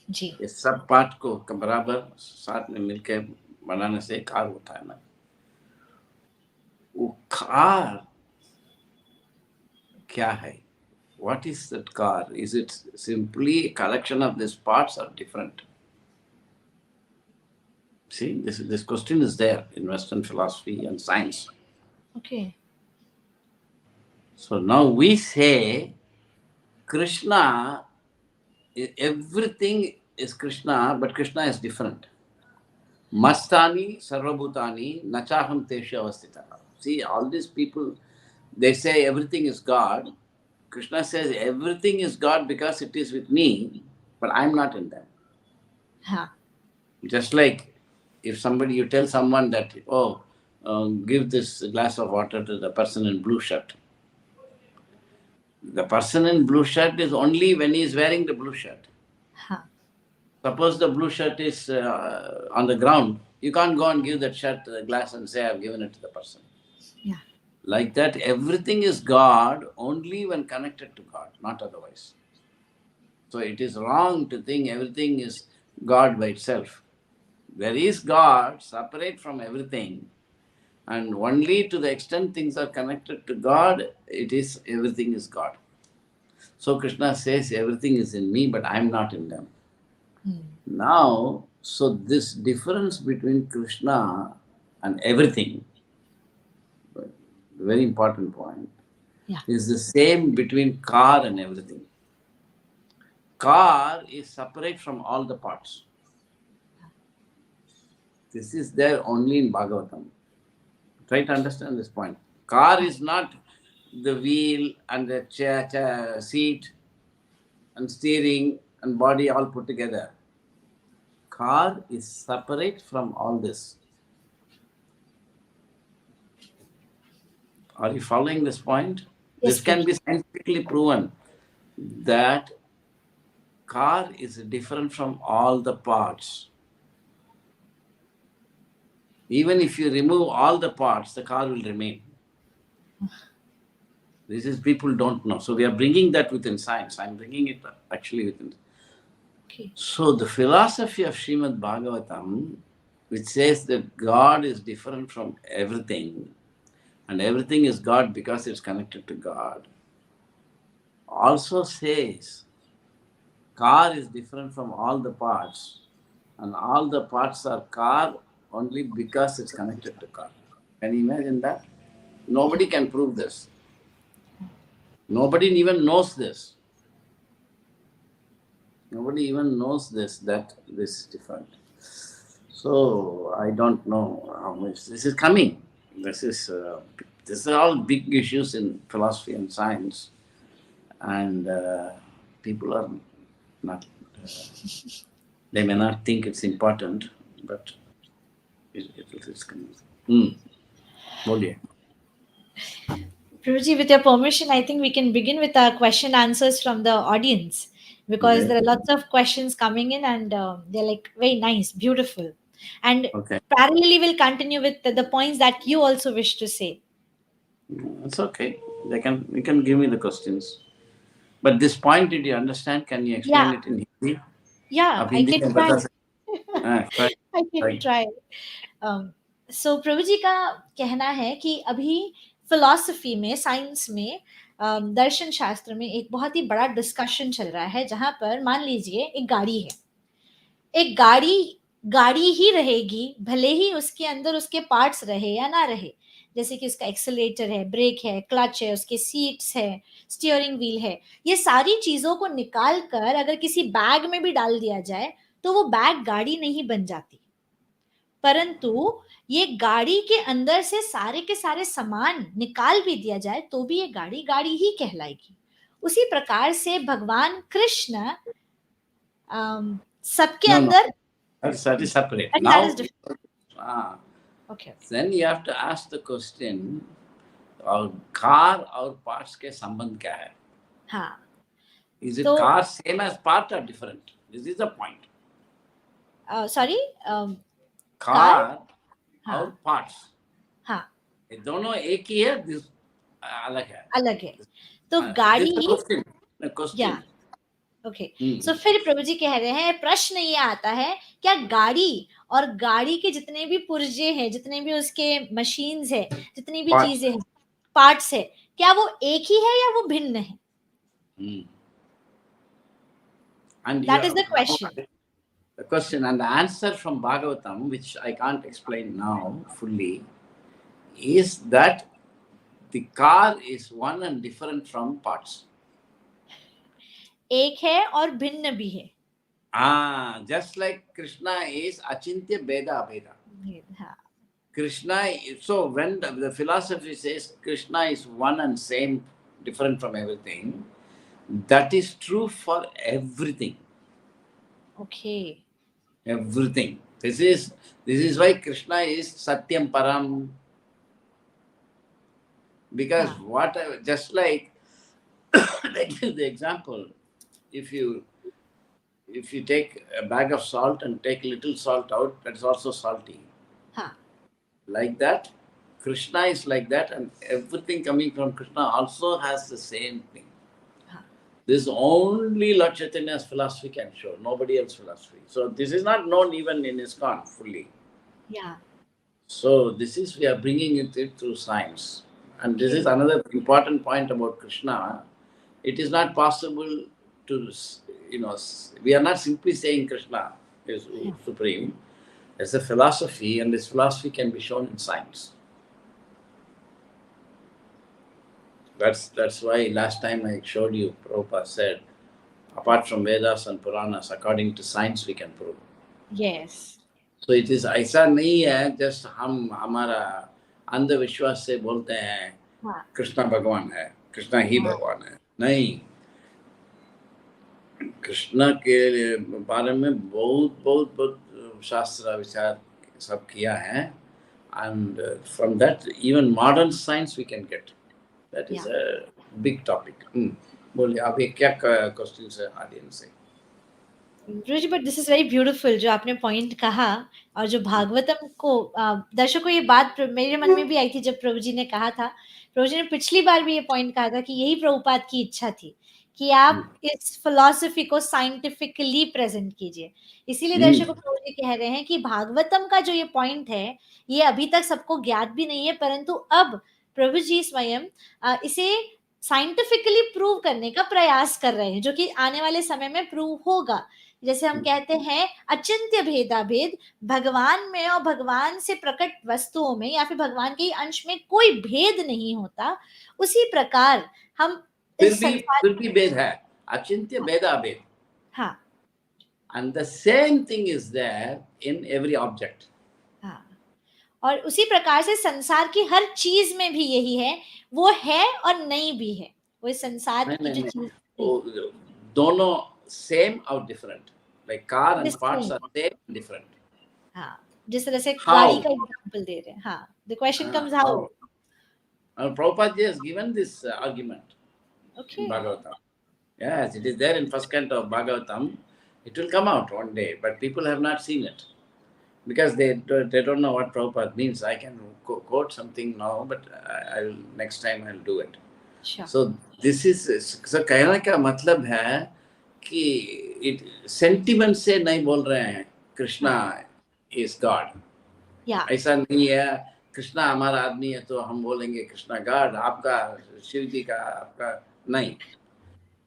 जी। ये सब पार्ट को बराबर साथ में मिलके बनाने से कार होता है ना। वो कार क्या है? What is that car? Is it simply a collection of these parts or different? See, this question is there in Western philosophy and science. Okay. So now we say Krishna, everything is Krishna, but Krishna is different. Mastani sarvabhutani nachaham tesha avastita. See, all these people, they say everything is God, Krishna says everything is God because it is with me, but I'm not in them. हाँ. Just like if somebody, you tell someone that, oh, give this glass of water to the person in blue shirt. The person in blue shirt is only when he is wearing the blue shirt. हाँ. Suppose the blue shirt is on the ground, you can't go and give that shirt to the glass and say, I've given it to the person. Yeah. Like that, everything is God only when connected to God, not otherwise. So it is wrong to think everything is God by itself. There is God separate from everything, and only to the extent things are connected to God, everything is God. So Krishna says everything is in me, but I'm not in them. Now, so this difference between Krishna and everything, very important point, Yeah. is the same between car and everything. Car is separate from all the parts. This is there only in Bhagavatam. Try to understand this point. Car is not the wheel and the seat and steering and body all put together. Car is separate from all this. Are you following this point? Yes, This can Prabhuji. be scientifically proven that car is different from all the parts. Even if you remove all the parts, the car will remain. This is people don't know. So we are bringing that within science. I'm bringing it actually within. Okay. So the philosophy of Srimad Bhagavatam, which says that God is different from everything, and everything is God because it's connected to God, also says car is different from all the parts, and all the parts are car only because it's connected to car. Can you imagine that? Nobody can prove this. Nobody even knows this. Nobody even knows this, that this is different. So I don't know how much this is coming. This is all big issues in philosophy and science, and people are not. They may not think it's important, but it's coming. बोलिए. Prabhuji, with your permission, I think we can begin with our question answers from the audience, because there are lots of questions coming in, and they're like very nice, beautiful. And Okay. parallelly, we'll continue with the points that you also wish to say. It's okay. You can give me the questions. But this point, did you understand? Can you explain Yeah, it in Hindi? yeah, आप I Hindi can में try. बता सकते हैं? Try. I can try. सो प्रभु जी का कहना है कि अभी फिलॉसफी में, साइंस में, दर्शन शास्त्र में एक बहुत ही बड़ा डिस्कशन चल रहा है, जहां पर मान लीजिए एक गाड़ी है. एक गाड़ी गाड़ी ही रहेगी, भले ही उसके अंदर उसके पार्ट्स रहे या ना रहे. जैसे कि उसका एक्सेलेरेटर है, ब्रेक है, क्लच है, उसके सीट्स है, स्टीयरिंग व्हील है. ये सारी चीजों को निकाल कर अगर किसी बैग में भी डाल दिया जाए तो वो बैग गाड़ी नहीं बन जाती. परंतु ये गाड़ी के अंदर से सारे के सारे सामान निकाल भी दिया जाए तो भी ये गाड़ी गाड़ी ही कहलाएगी. उसी प्रकार से भगवान कृष्ण सबके No, no. अंदर. That is separate. And that is Now, different. ah, Okay. then you have to ask the question, car और parts के संबंध क्या है? हाँ. Is it तो car same as part or different? This is the point. Sorry, car. Car हाँ. और parts. हाँ. ये दोनों एक ही है, this अलग है. अलग है. तो This गाड़ी. is the question. The या. question. ओके. सो फिर प्रभु जी कह रहे हैं, प्रश्न ये आता है, क्या गाड़ी और गाड़ी के जितने भी पुर्जे हैं, जितने भी उसके मशीन्स है, जितनी भी Parts. चीजें हैं, पार्ट्स है, क्या वो एक ही है या वो भिन्न है? And that is the question. the question and the answer from Bhagavatam, which I can't explain now fully, is that the car is one and different from parts. एक है और भिन्न भी है. Just like Krishna is Achintya-Bheda-Abheda. हाँ. Krishna, so when the philosophy says Krishna is one and same different from everything, that is true for everything. Okay. Everything. This is why Krishna is Satyam Param. Because just like give the example, if you take a bag of salt and take little salt out, that's also salty. Like that, Krishna is like that, and everything coming from Krishna also has the same thing. This only Lord Chaitanya's philosophy can show, nobody else's philosophy. So this is not known even in ISKCON fully. Yeah. So this is, we are bringing it through science. And this is another important point about Krishna. It is not possible to, we are not simply saying Krishna is supreme. It's a philosophy, and this philosophy can be shown in science. That's why last time I showed you, Prabhupada said, apart from Vedas and Puranas, according to science we can prove. Yes. So it is ऐसा नहीं है just हम हमारा अंधविश्वास से बोलते हैं कृष्णा भगवान है, कृष्णा ही भगवान है. नहीं, कृष्णा के बारे में बहुत शास्त्र विचार सब किया है, and from that even modern science we can get. That is a big topic. बोलिए आप ये क्या क्वेश्चन है ऑडियंस से? Ruchi, but this is very beautiful जो आपने पॉइंट कहा, और जो भागवतम को दर्शकों, ये बात मेरे मन में भी आई थी जब प्रभु जी ने कहा था. प्रभु जी ने पिछली बार भी ये पॉइंट कहा था कि यही प्रभुपाद की इच्छा थी कि आप इस फिलॉसफी को साइंटिफिकली प्रेजेंट कीजिए. इसीलिए दर्शकों प्रभु जी कह रहे हैं कि भागवतम का जो ये पॉइंट है, ये अभी तक सबको ज्ञात भी नहीं है, परंतु अब प्रभु जी स्वयं इसे साइंटिफिकली प्रूव करने का प्रयास कर रहे हैं, जो कि आने वाले समय में प्रूव होगा. जैसे हम कहते हैं अचिंत्य भेदा भेद, भगवान में और भगवान से प्रकट वस्तुओं में या फिर भगवान के अंश में कोई भेद नहीं होता, उसी प्रकार हम फिर भी भेद है, अचिंत्य भेदा भेद. हाँ. And the same thing is there in every object. हाँ. और उसी प्रकार से संसार की हर चीज में भी यही है, वो है और नहीं भी है. वो संसार की जो चीज दोनों same or different, like car and parts are same and different. हाँ, जिस तरह से गाड़ी का एग्जांपल दे रहे हैं. हाँ, the question comes how. Prabhupada has given this argument in Bhagavatam. Yes, it is there in first canto of Bhagavatam. It will come out one day, but people have not seen it because they don't know what Prabhupada means. I can quote something now, but next time I'll do it. Sure. So this is, so कहने का मतलब है कि sentiment से नहीं बोल रहे हैं कृष्णा इज गॉड. ऐसा नहीं है कृष्णा हमारा आदमी है तो हम बोलेंगे कृष्णा गॉड, आपका शिव जी का आपका नहीं.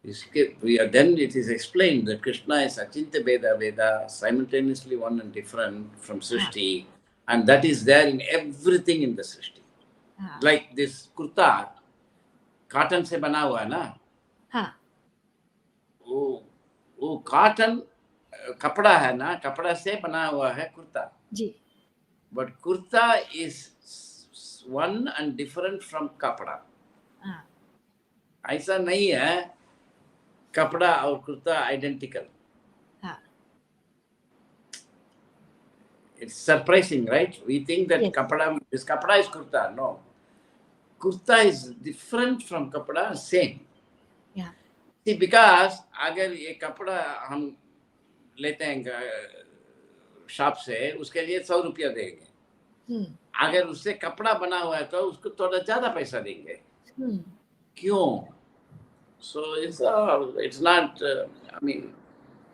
इसके then it is explained that Krishna is Achintya-Bheda-Abheda, simultaneously one and different from Srishti, and that is there in everything in the Srishti. Like this kurta, cotton से बना हुआ है ना. हाँ. वो कॉटन कपड़ा है ना, कपड़ा से बना हुआ है कुर्ता जी. But kurta is one and different from kapda. ऐसा नहीं है कपड़ा और kurta identical. It's surprising, right? We think that this kapda is kurta. No, kurta is different from kapda, same. Yeah. See, because अगर ये कपड़ा हम लेते हैं शॉप से, उसके लिए 100 रुपया देंगे. अगर उससे कपड़ा बना हुआ है तो उसको थोड़ा ज्यादा पैसा देंगे. क्यों? So it's not. I mean.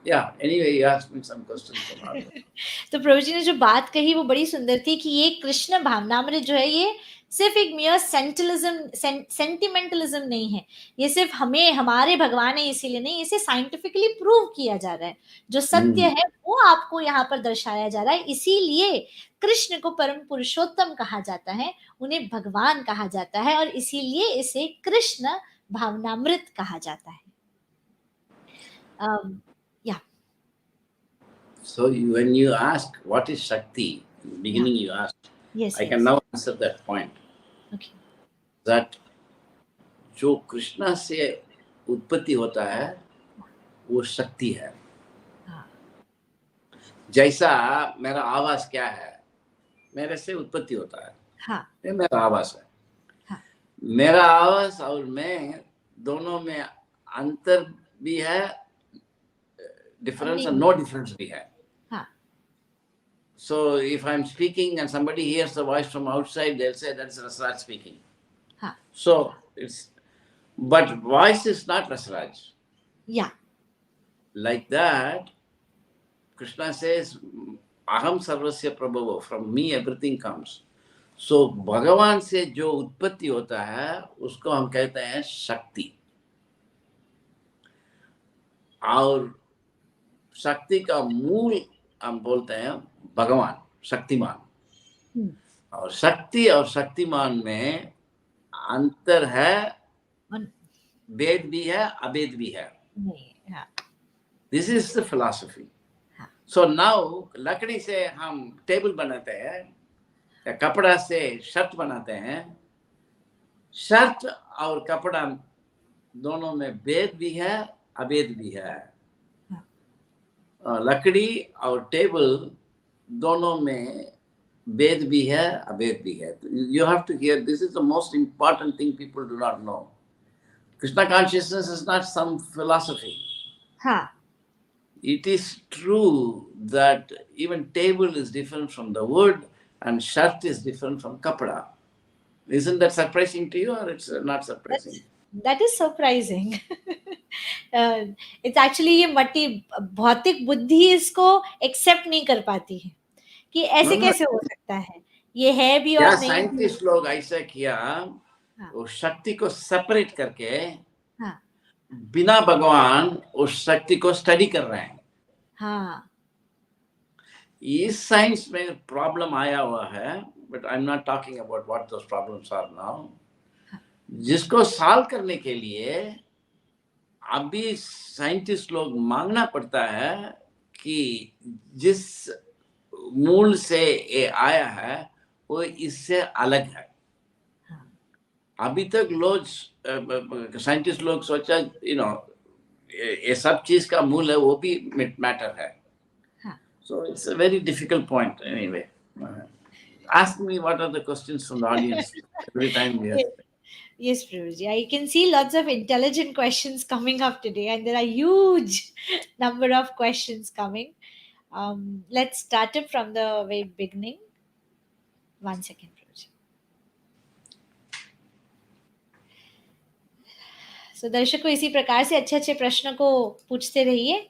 Yeah, anyway, you asked me some questions about it. तो प्रभु जी ने जो बात कही वो बड़ी सुंदर थी कि ये कृष्ण भावनामृत जो है ये सिर्फ एक मियर सेंटिमेंटलिज्म नहीं है, ये सिर्फ हमें हमारे भगवान है इसीलिए नहीं, इसे साइंटिफिकली प्रूव किया जा रहा है. जो सत्य है वो आपको यहाँ पर दर्शाया जा रहा है. इसीलिए कृष्ण को परम पुरुषोत्तम कहा जाता है, उन्हें भगवान कहा जाता है, और इसीलिए इसे कृष्ण भावनामृत कहा जाता है. So when you ask what is Shakti, in the beginning you asked, I can now answer that point. Okay. That जो कृष्णा से उत्पत्ति होता है वो शक्ति है। हाँ, जैसा मेरा आवाज क्या है, मेरे से उत्पत्ति होता है, हाँ, ये मेरा आवाज है। हाँ, मेरा आवाज और मैं दोनों में अंतर भी है, डिफरेंस और नहीं, नो डिफरेंस भी है। हाँ, So if I'm speaking and somebody hears the voice from outside, they'll say that's Rasaraj speaking. हाँ, So it's, but voice is not Rasaraj. yeah, Like that, Krishna says, Aham Sarvasya Prabhavo, from me everything comes. So भगवान से जो उत्पत्ति होता है उसको हम कहते हैं शक्ति, और शक्ति का मूल हम बोलते हैं भगवान, शक्तिमान। हम्म, और शक्ति और शक्तिमान में अंतर है, और भेद भी है, अभेद भी है। नहीं, हाँ, दिस इज द फिलॉसफी। हाँ, सो नाउ लकड़ी से हम टेबल बनाते हैं या कपड़ा से शर्ट बनाते हैं। शर्ट और कपड़ा दोनों में भेद भी है, अभेद भी है। लकड़ी और टेबल दोनों में भेद भी है, अभेद भी है। You have to hear, this is the most important thing people do not know. Krishna consciousness is not some philosophy. हाँ, It is true that even table is different from the wood and shirt is different from kapda. Isn't that surprising to you, or it's not surprising? that is surprising. It's actually ये मट्टी भौतिक बुद्धि इसको accept नहीं कर पाती है कि No, ऐसे no. कैसे हो सकता है, ये है भी क्या और नहीं भी। साइंटिस्ट लोग ऐसा किया, हाँ, वो शक्ति को सेपरेट करके हाँ, बिना भगवान उस शक्ति को स्टडी कर रहे हैं। हाँ, इस साइंस में प्रॉब्लम आया हुआ है, but I am not talking about what those problems are now. जिसको सॉल्व करने के लिए अभी साइंटिस्ट लोग मांगना पड़ता है कि जिस मूल से ये आया है वो इससे अलग है। अभी तक लोग साइंटिस्ट लोग सोचा ये सब चीज का मूल है वो भी मैटर है। So it's a very difficult point. Anyway, ask me what are the questions from the audience every time we have. Yes, Prabhuji. I can see lots of intelligent questions coming up today, and there are huge number of questions coming. Let's start it from the very beginning. One second, Prabhuji. So, दर्शकों इसी प्रकार से अच्छे अच्छे प्रश्नों को पूछते रहिए,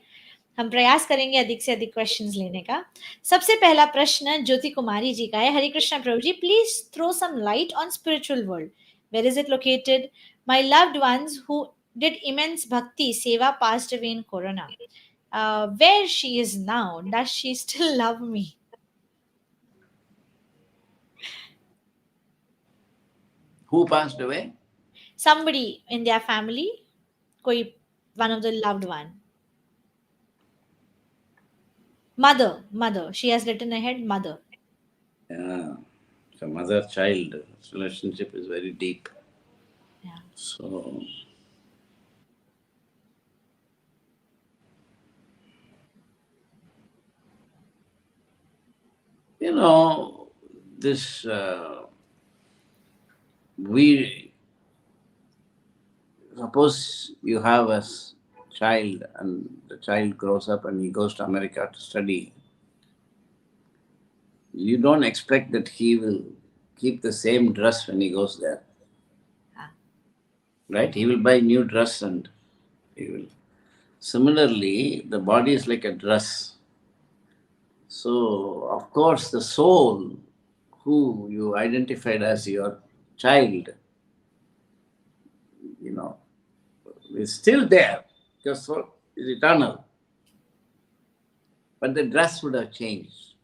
हम प्रयास करेंगे अधिक से अधिक क्वेश्चंस लेने का। सबसे पहला प्रश्न ज्योति कुमारी जी का है। Hare Krishna Prabhu ji, please throw some light on spiritual world, where is it located? My loved ones who did immense bhakti seva passed away in corona, where she is now, does she still love me? Who passed away? Somebody in their family, कोई one of the loved one. Mother, she has written ahead mother. Yeah, so mother child relationship is very deep. Yeah. So this we suppose you have a child and the child grows up and he goes to America to study. You don't expect that he will keep the same dress when he goes there. Right? He will buy new dress and he will. Similarly, the body is like a dress. So, of course, the soul who you identified as your child, is still there. Your soul is eternal. But the dress would have changed.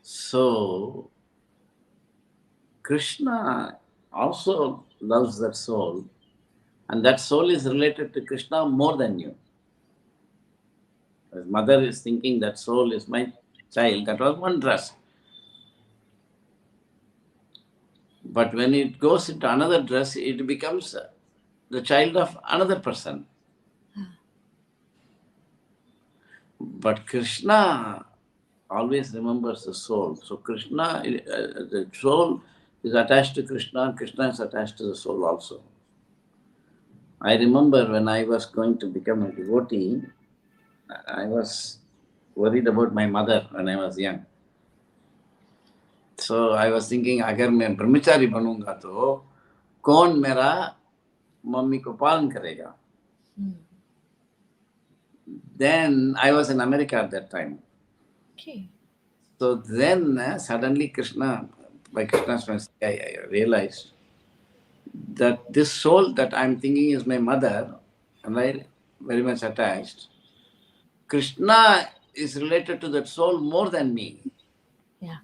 So, Krishna also loves that soul, and that soul is related to Krishna more than you. His mother is thinking that soul is my child. That was one dress. But when it goes into another dress, it becomes the child of another person. But Krishna always remembers the soul. So Krishna, the soul is attached to Krishna, and Krishna is attached to the soul also. I remember when I was going to become a devotee, I was worried about my mother when I was young. So I was thinking, अगर मैं ब्रह्मचारी बनूंगा तो कौन मेरा mummy को पालन करेगा? Then I was in America at that time. Okay. So then suddenly Krishna, by Krishna's mercy, I realized that this soul that I'm thinking is my mother, and I very much attached. Krishna is related to that soul more than me. Yeah.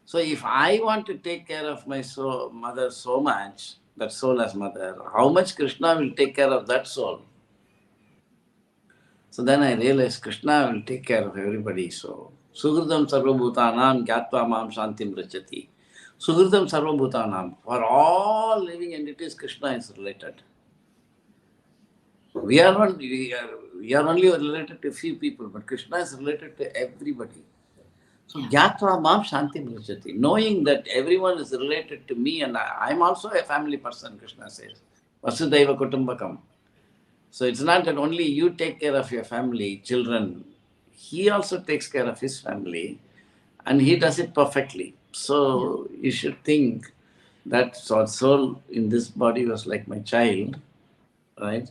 So if I want to take care of my soul, mother so much, that soul as mother, how much Krishna will take care of that soul? So then I realized Krishna will take care of everybody. So Sugridam Sarvabhutanam Gyatva Mam Shantim Rachati. Sugridam Sarvabhutanam. For all living entities, Krishna is related. We are only related to few people, but Krishna is related to everybody. So Gyatva Mam Shantim Rachati. Knowing that everyone is related to me and I'm also a family person, Krishna says. Vasudhaiva Kutumbakam. So it's not that only you take care of your family, children. He also takes care of his family and he does it perfectly. So you should think that soul in this body was like my child, right?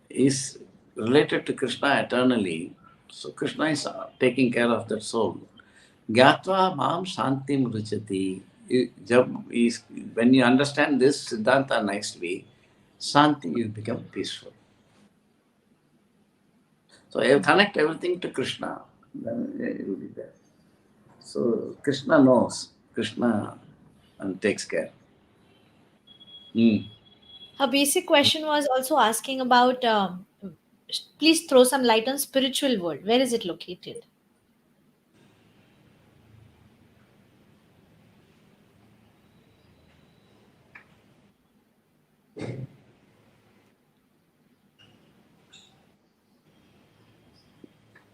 Is related to Krishna eternally. So Krishna is taking care of that soul. Gyatva mam shantim ruchati. When you understand this Siddhanta nicely, Shanti, you become peaceful. So you connect everything to Krishna, then you will be there. So Krishna knows, Krishna and takes care. Hmm. Her basic question was also asking about, please throw some light on spiritual world. Where is it located?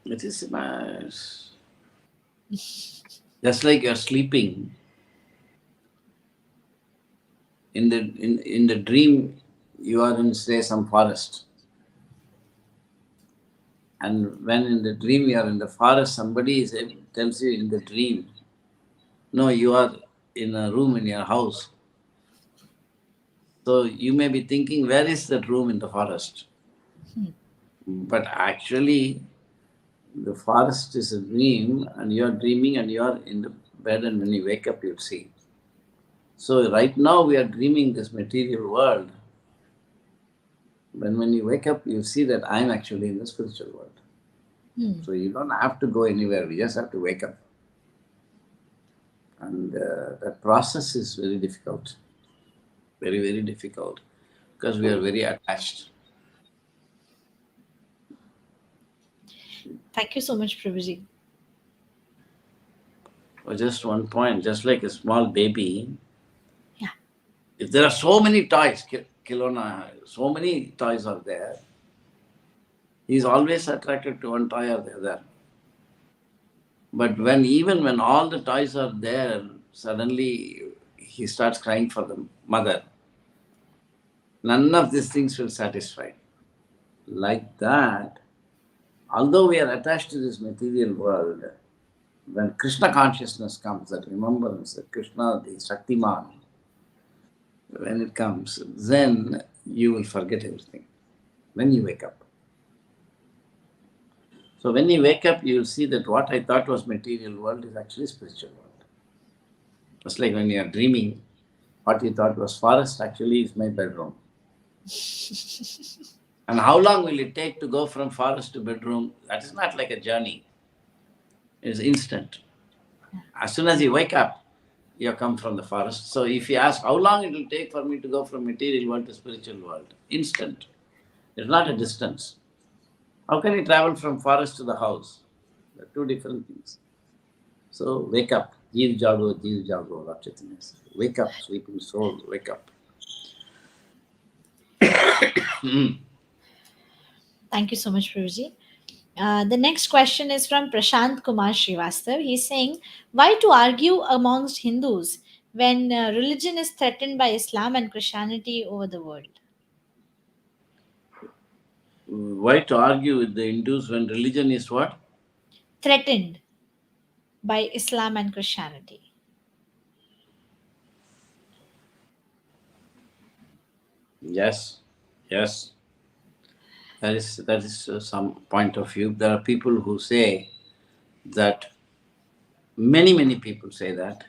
It is just like you're sleeping. In the dream, you are in say some forest, and when in the dream you are in the forest, somebody tells you in the dream, no, you are in a room in your house. So you may be thinking, where is that room in the forest? But actually, the forest is a dream, and you are dreaming, and you are in the bed, and when you wake up, you'll see. So right now we are dreaming this material world. When you wake up, you see that I'm actually in the spiritual world. So you don't have to go anywhere. We just have to wake up. And that process is very difficult. Very, very difficult. Because we are very attached. Thank you so much, Prabhuji. Or just one point, just like a small baby, Yeah. if there are so many toys, Kilona, so many toys are there, he's always attracted to one toy or the other. But even when all the toys are there, suddenly he starts crying for the mother. None of these things will satisfy. Like that, although we are attached to this material world, when Krishna consciousness comes, that remembrance, that Krishna, the Shaktiman, when it comes, then you will forget everything when you wake up. So when you wake up, you will see that what I thought was material world is actually spiritual world. Just like when you are dreaming, what you thought was forest actually is my bedroom. And how long will it take to go from forest to bedroom? That is not like a journey. It is instant. As soon as you wake up, you come from the forest. So if you ask how long it will take for me to go from material world to spiritual world, instant. It's not a distance. How can you travel from forest to the house? They're two different things. So wake up. Jeev jago, Lord Chaitanya says. Wake up, sleeping soul, wake up. Thank you so much, Prabhuji. The next question is from Prashant Kumar Srivastav. He's saying, why to argue amongst Hindus when religion is threatened by Islam and Christianity over the world? Why to argue with the Hindus when religion is what? Threatened by Islam and Christianity. Yes, yes. That is some point of view. There are people who say that, many people say that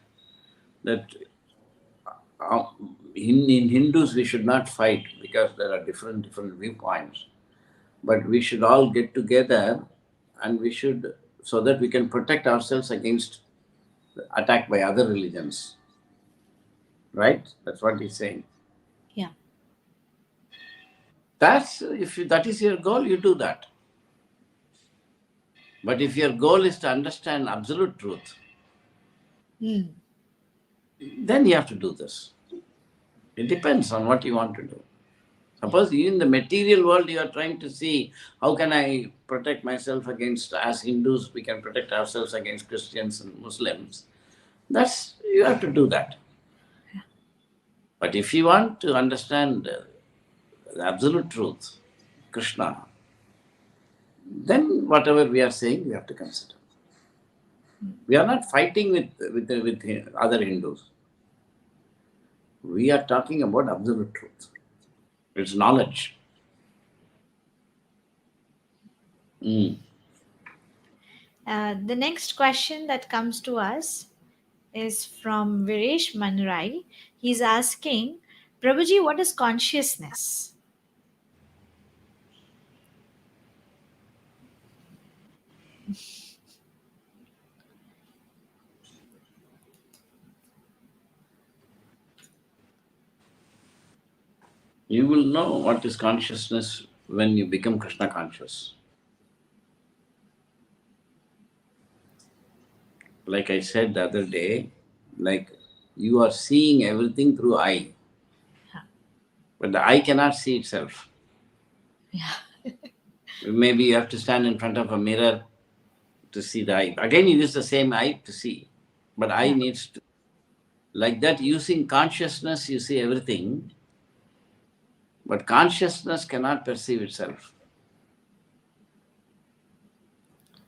uh, in Hindus we should not fight because there are different viewpoints, but we should all get together and we should, so that we can protect ourselves against attack by other religions. Right? That's what he's saying. Yeah. That is your goal, you do that. But if your goal is to understand absolute truth, then you have to do this. It depends on what you want to do. Suppose in the material world you are trying to see how can I protect myself against, as Hindus we can protect ourselves against Christians and Muslims. You have to do that. But if you want to understand the absolute truth, Krishna, then whatever we are saying we have to consider. We are not fighting with other Hindus. We are talking about absolute truth. It's knowledge. The next question that comes to us is from Viresh Manrai. He's asking, Prabhuji, what is consciousness? You will know what is consciousness when you become Krishna conscious. Like I said the other day, like you are seeing everything through eye. But the eye cannot see itself. Yeah. Maybe you have to stand in front of a mirror to see the eye. Again, you use the same eye to see. But eye needs to. Like that, using consciousness, you see everything. But consciousness cannot perceive itself.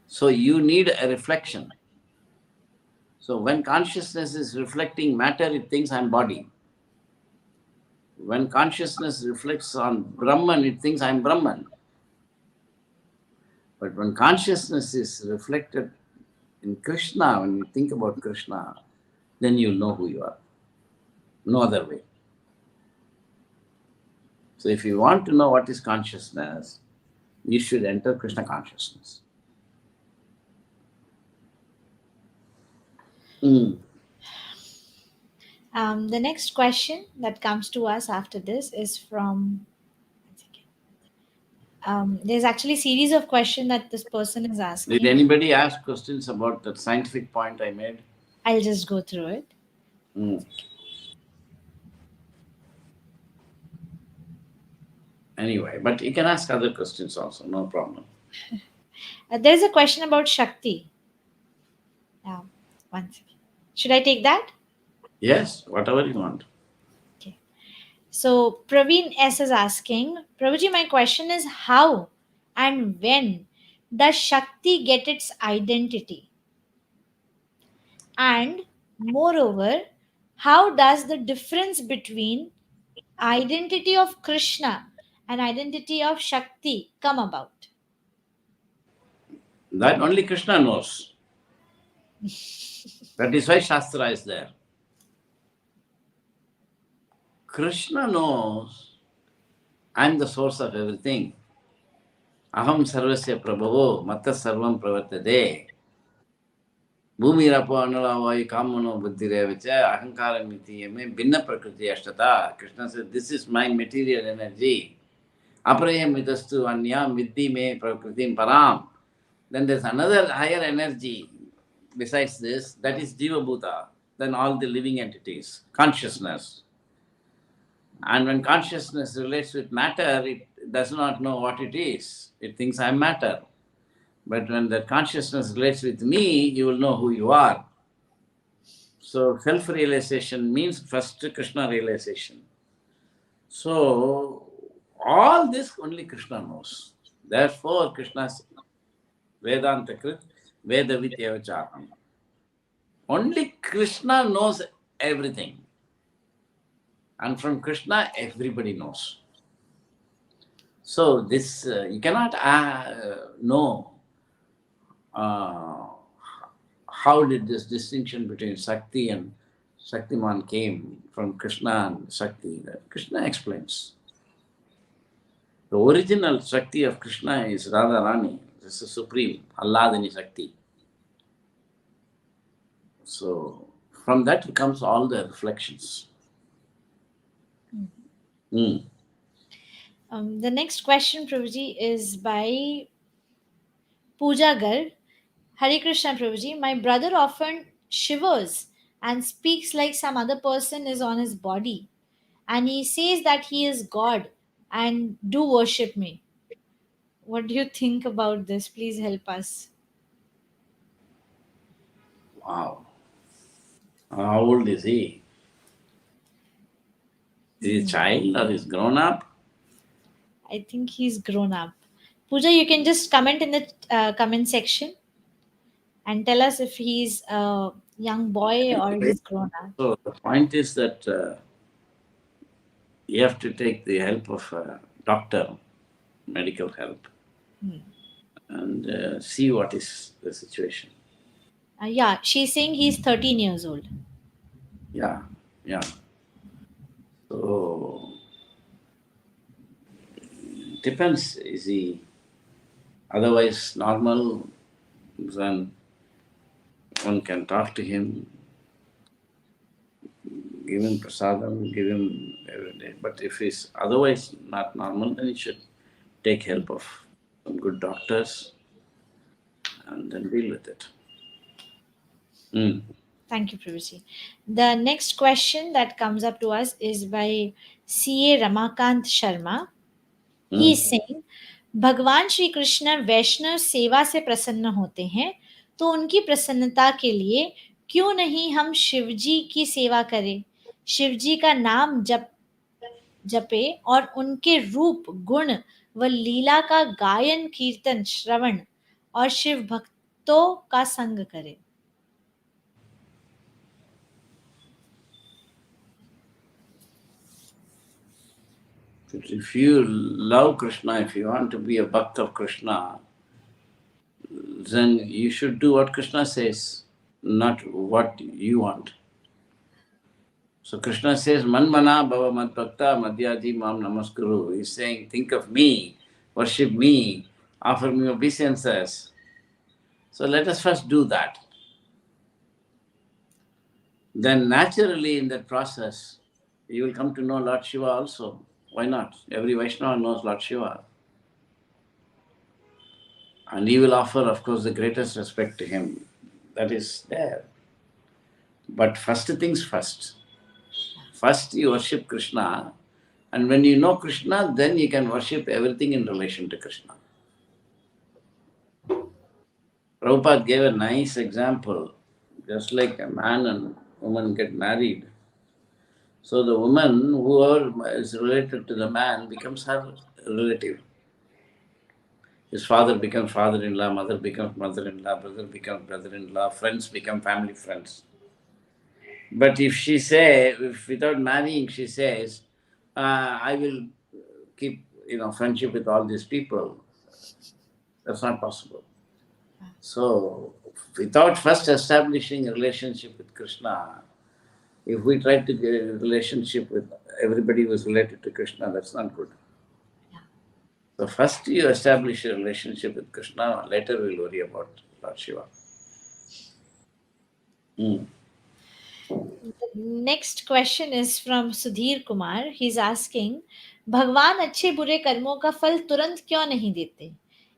So you need a reflection. So when consciousness is reflecting matter, it thinks I'm body. When consciousness reflects on Brahman, it thinks I'm Brahman. But when consciousness is reflected in Krishna, when you think about Krishna, then you'll know who you are. No other way. So if you want to know what is consciousness, you should enter Krishna consciousness. The next question that comes to us after this is from. There's actually a series of questions that this person is asking. Did anybody ask questions about that scientific point I made? I'll just go through it. Anyway, but you can ask other questions also, no problem. There's a question about Shakti. One second. Should I take that? Yes, whatever you want. Okay. So Praveen S is asking, Prabhuji, my question is how and when does Shakti get its identity? And moreover, how does the difference between identity of Krishna and identity of Shakti come about? That only Krishna knows. That is why Shastra is there. Krishna knows I'm the source of everything. Aham sarvasya prabhavo matta sarvam pravartate. Bhumi rapo anulavayu kamano buddhirevacha ahankara mitiyame binna prakriti ashtata. Krishna says, this is my material energy. Aprayam midastu anyam vidhi me prakritim param. Then there's another higher energy. besides this, that is Jiva Bhuta, then all the living entities, consciousness. And when consciousness relates with matter, it does not know what it is. It thinks I'm matter. But when that consciousness relates with me, you will know who you are. So self-realization means first Krishna realization. So all this only Krishna knows. Therefore, Krishna's Vedanta Krit, Veda Vityavachaham. Only Krishna knows everything. And from Krishna, everybody knows. So this, you cannot know how did this distinction between Shakti and Shaktiman came from Krishna and Shakti. That Krishna explains. The original Shakti of Krishna is Radharani. This is Supreme, Alladini Shakti. So from that comes all the reflections. Mm. The next question, Prabhuji, is by Pooja Garg. Hare Krishna, Prabhuji. My brother often shivers and speaks like some other person is on his body. And he says that he is God and do worship me. What do you think about this? Please help us. Wow. How old is he? Is he a child or is grown up? I think he's grown up. Pooja, you can just comment in the comment section and tell us if he's a young boy or he's grown up. So the point is that you have to take the help of a doctor, medical help, and see what is the situation. Yeah, she's saying he's 13 years old. Yeah, yeah. So depends. Is he otherwise normal? Then one can talk to him, give him prasadam, give him every day. But if he's otherwise not normal, then he should take help of some good doctors and then deal with it. Mm. Thank you, Prabhuji. The next question that comes up to us is by C.A. Ramakant Sharma. He is saying, भगवान श्री कृष्ण वैष्णव सेवा से प्रसन्न होते हैं, तो उनकी प्रसन्नता के लिए क्यों नहीं हम शिव जी की सेवा करें, शिव जी का नाम जपे और उनके रूप गुण व लीला का गायन कीर्तन श्रवण और शिव भक्तों का संग करें. If you love Krishna, if you want to be a bhakt of Krishna, then you should do what Krishna says, not what you want. So Krishna says, Manmana bhava mad bhakta madhyadi mam namaskuru. He's saying, think of me, worship me, offer me obeisances. So let us first do that. Then naturally in that process, you will come to know Lord Shiva also. Why not? Every Vaishnava knows Lord Shiva. And he will offer, of course, the greatest respect to him. That is there. But first things first. First you worship Krishna, and when you know Krishna, then you can worship everything in relation to Krishna. Prabhupada gave a nice example, just like a man and woman get married. So the woman, whoever is related to the man, becomes her relative. His father becomes father-in-law, mother becomes mother-in-law, brother becomes brother-in-law, friends become family friends. But if she say, if without marrying, she says, I will keep, friendship with all these people, that's not possible. So, without first establishing a relationship with Krishna, if we try to get a relationship with everybody who is related to Krishna, that's not good. So, first you establish a relationship with Krishna, later we'll worry about Lord Shiva. Mm. The next question is from Sudhir Kumar. He's asking, भगवान अच्छे बुरे कर्मों का फल तुरंत क्यों नहीं देते?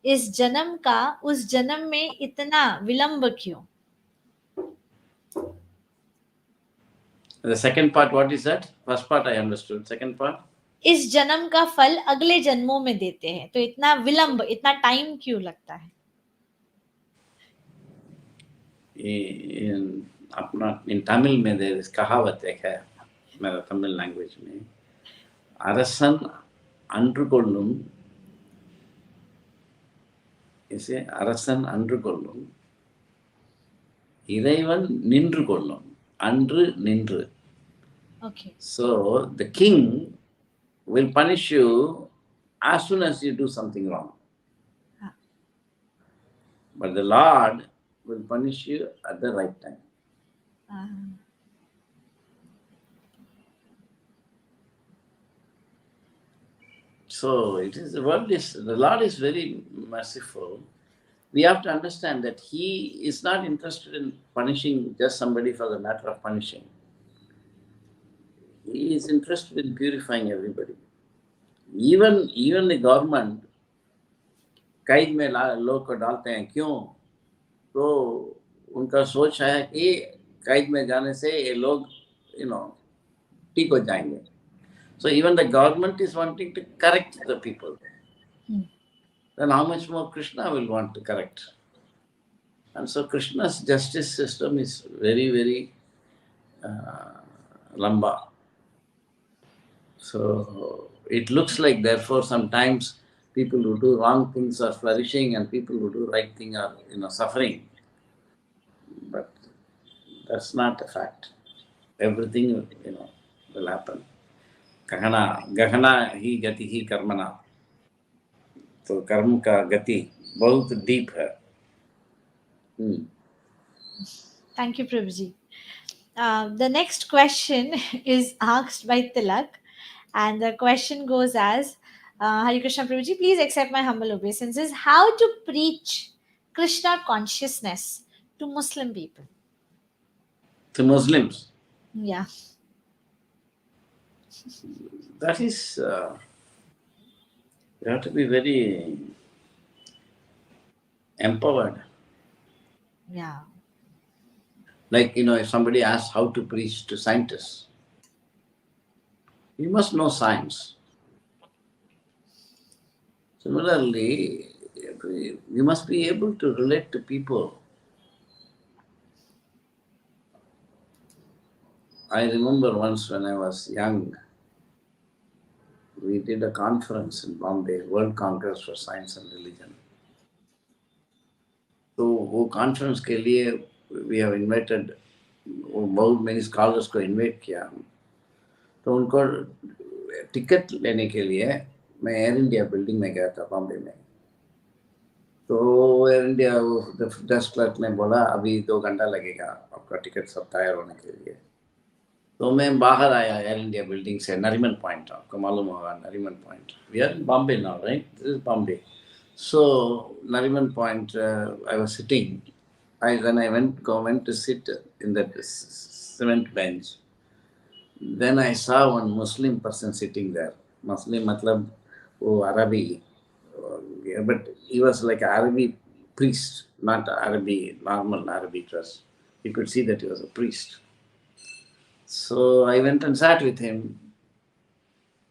इस जन्म का उस जन्म में इतना विलंब क्यों? The second part, what is that? First part I understood. Second part? इस जन्म का फल अगले जन्मों में देते हैं, तो इतना विलंब, इतना टाइम क्यों लगता है? In Tamil में there is कहावत एक है, मेरा तमिल लैंग्वेज में, அரசன் அன்று கொள்ளும், इसे அரசன் அன்று கொள்ளும், இறைவன் நின்று கொள்ளும், அன்று நின்று. Okay. So the king will punish you as soon as you do something wrong. But the Lord will punish you at the right time. So it is, the Lord is very merciful. We have to understand that He is not interested in punishing just somebody for the matter of punishing. He is interested in purifying everybody. Even the government कैद में लोग को डालते हैं, क्यों? तो उनका सोच है कि कैद में जाने से ये लोग ठीक हो जाएंगे. So even the government is wanting to correct the people. Then how much more Krishna will want to correct? And so Krishna's justice system is very, very lamba. So it looks like, therefore, sometimes people who do wrong things are flourishing and people who do right thing are suffering. But that's not a fact. Everything will happen. गहना ही गति ही कर्मणा. तो कर्म का गति बहुत deep है. Thank you, Prabhuji. The next question is asked by Tilak, and the question goes as, Hare Krishna Prabhuji, please accept my humble obeisances. How to preach Krishna consciousness to Muslim people? To Muslims? Yeah. That is, you have to be very empowered. Yeah. Like, if somebody asks how to preach to scientists, you must know science. Similarly, you must be able to relate to people. I remember once when I was young, we did a conference in Bombay, World Congress for Science and Religion. तो वो conference के लिए we have invited, बहुत many scholars को invite किया. तो उनको ticket लेने के लिए मैं एयर इंडिया बिल्डिंग में गया था बॉम्बे में. तो एयर इंडिया डेस्क क्लर्क ने बोला अभी 2 घंटा लगेगा आपका टिकट सब तैयार होने के लिए. तो मैं बाहर आया एयर इंडिया बिल्डिंग से, नरीमन पॉइंट, आपको मालूम होगा Nariman Point. We are in Bombay now, right? This is Bombay. So Nariman Point, I was sitting. When I went to sit in that cement bench, then I saw one Muslim person sitting there. Muslim matlab wo Arabi, but he was like an Arabi priest, not Arabi, normal Arabi dress. You could see that he was a priest. So I went and sat with him.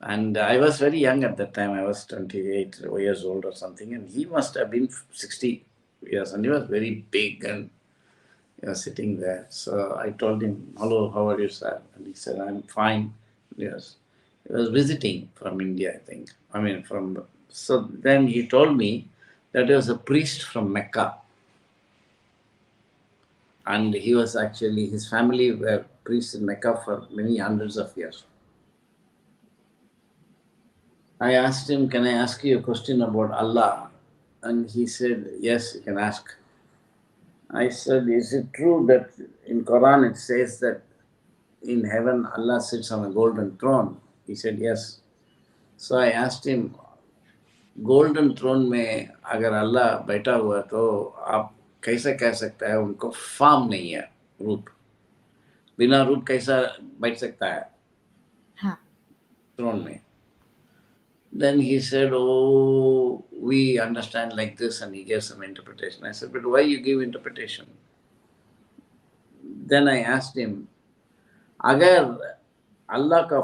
And I was very young at that time. I was 28 years old or something. And he must have been 60 years. And he was very big and he was sitting there. So I told him, hello, how are you, sir? And he said, I'm fine. Yes. He was visiting from India, I think. So then he told me that he was a priest from Mecca. And he was actually, his family were priests in Mecca for many hundreds of years. I asked him, can I ask you a question about Allah? And he said, yes, you can ask. I said, is it true that in Quran it says that in heaven Allah sits on a golden throne? He said, yes. So I asked him, golden throne में अगर अल्लाह बैठा हुआ तो आप कैसे कह सकता है उनको फॉर्म नहीं है, रूप, बिना रूप कैसा बैठ सकता है throne में? Then he said, oh, we understand like this, and he gave some interpretation. I said, but why you give interpretation? Then I asked him, अगर अल्लाह का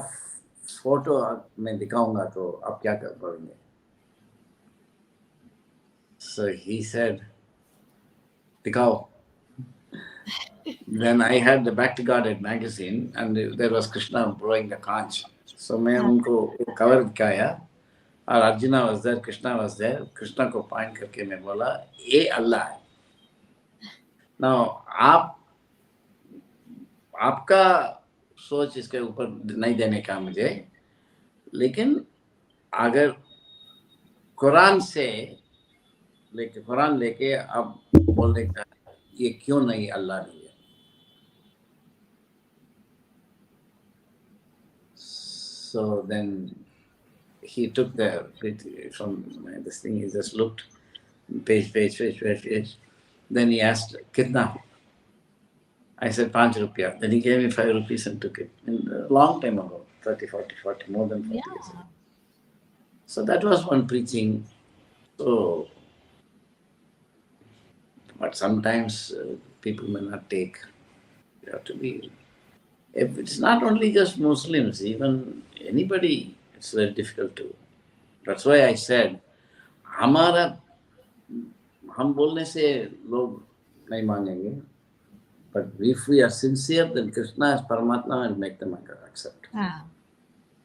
फोटो मैं दिखाऊंगा तो आप क्या कर पाएंगे? So he said, दिखाओ. Then I had the Bhakti Godhead magazine and there was Krishna blowing the conch. So मैं उनको cover दिखाया और Arjuna was there, Krishna was there. Krishna को point करके मैं बोला ये अल्लाह है. Now आपका सोच इसके ऊपर नहीं देने का मुझे, लेकिन अगर कुरान लेके अब बोलने का ये क्यों नहीं अल्लाह नहीं है. So then he took the from this thing, he just looked page. Then he asked कितना. I said 5 rupiah. Then he gave me 5 rupees and took it. In a long time ago, 30, 40, more than 40 years ago. So that was one preaching. So, but sometimes people may not take. You have to be. If it's not only just Muslims, even anybody, it's very difficult to. That's why I said, हमारा हम बोलने से लोग नहीं मानेंगे. But if we are sincere, then Krishna as Paramatma will make them accept.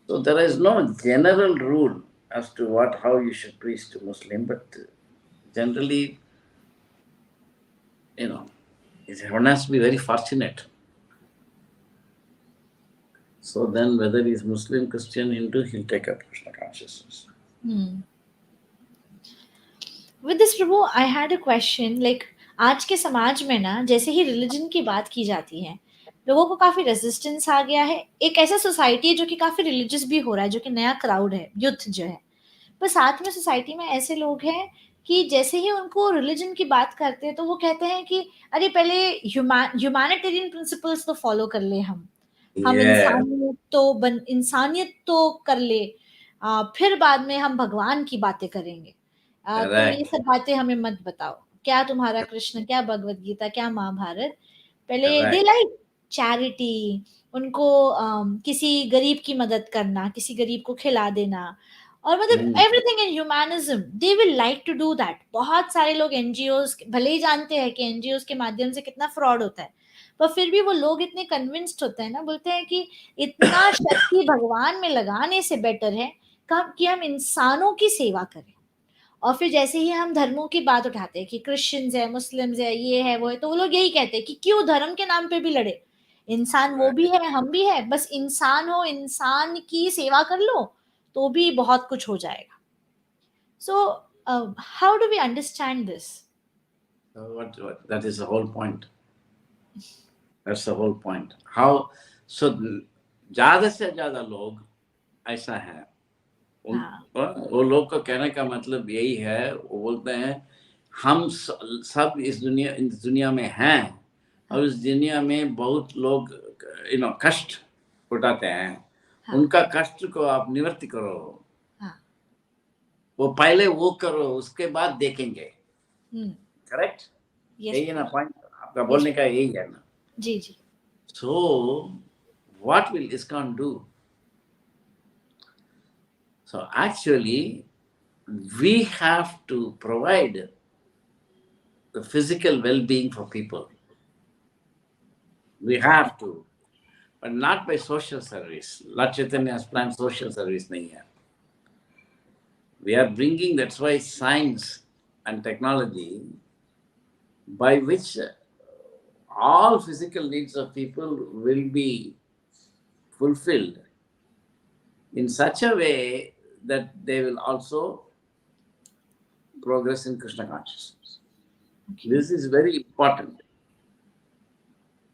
So there is no general rule as to how you should preach to Muslim, but generally, one has to be very fortunate. So then whether he is Muslim, Christian, Hindu, he'll take up Krishna consciousness. With this, Prabhu, I had a question. Like, आज के समाज में ना जैसे ही religion की बात की जाती है, लोगों को काफी रेजिस्टेंस आ गया है. एक ऐसा सोसाइटी है जो कि काफी रिलीजियस भी हो रहा है, जो कि नया क्राउड है, यूथ जो है. पर साथ में सोसाइटी में ऐसे लोग हैं कि जैसे ही उनको रिलीजन की बात करते हैं तो वो कहते हैं कि अरे पहले ह्यूमैनिटेरियन प्रिंसिपल्स तो फॉलो कर ले, हम Yeah. इंसानियत तो कर ले, फिर बाद में हम भगवान की बातें करेंगे. तो ये Correct. सब बातें हमें मत बताओ. क्या तुम्हारा कृष्ण, क्या भगवत गीता, क्या महाभारत. पहले दे Correct. लाइक चैरिटी, उनको किसी गरीब की मदद करना, किसी गरीब को खिला देना, और मतलब everything in humanism they will like to do that. बहुत सारे लोग एनजीओज भले ही जानते हैं कि एनजीओज के माध्यम से कितना फ्रॉड होता है, पर फिर भी वो लोग इतने कन्विंस्ड होते हैं ना, बोलते हैं कि इतना शक्ति भगवान में लगाने से बेटर है कि हम इंसानों की सेवा करें. और फिर जैसे ही हम धर्मों की बात उठाते हैं कि क्रिश्चियंस है, मुस्लिम्स है, ये है वो है, तो वो लोग यही कहते हैं कि क्यों धर्म के नाम पे भी लड़े. इंसान वो भी है, हम भी है, बस इंसान हो, इंसान की सेवा कर लो तो भी बहुत कुछ हो जाएगा. So how do we understand this? So that is the whole point. That's the whole point. How so ज़्यादा से ज़्यादा लोग ऐसा है. वो लोग का कहने का मतलब यही है, वो बोलते हैं हम सब इस दुनिया में हैं और इस दुनिया में बहुत लोग कष्ट उठाते हैं. उनका कष्ट को आप निवृत्ति करो. वो पहले वो करो, उसके बाद देखेंगे. करेक्ट. यही है ना पॉइंट आपका बोलने का, यही है ना. जी जी. So what will ISKCON do? So actually we have to provide the physical well-being for people. We have to, but not by social service. Lord Chaitanya has planned social service nahi hai. We are bringing, that's why science and technology, by which all physical needs of people will be fulfilled in such a way that they will also progress in Krishna consciousness. This is very important.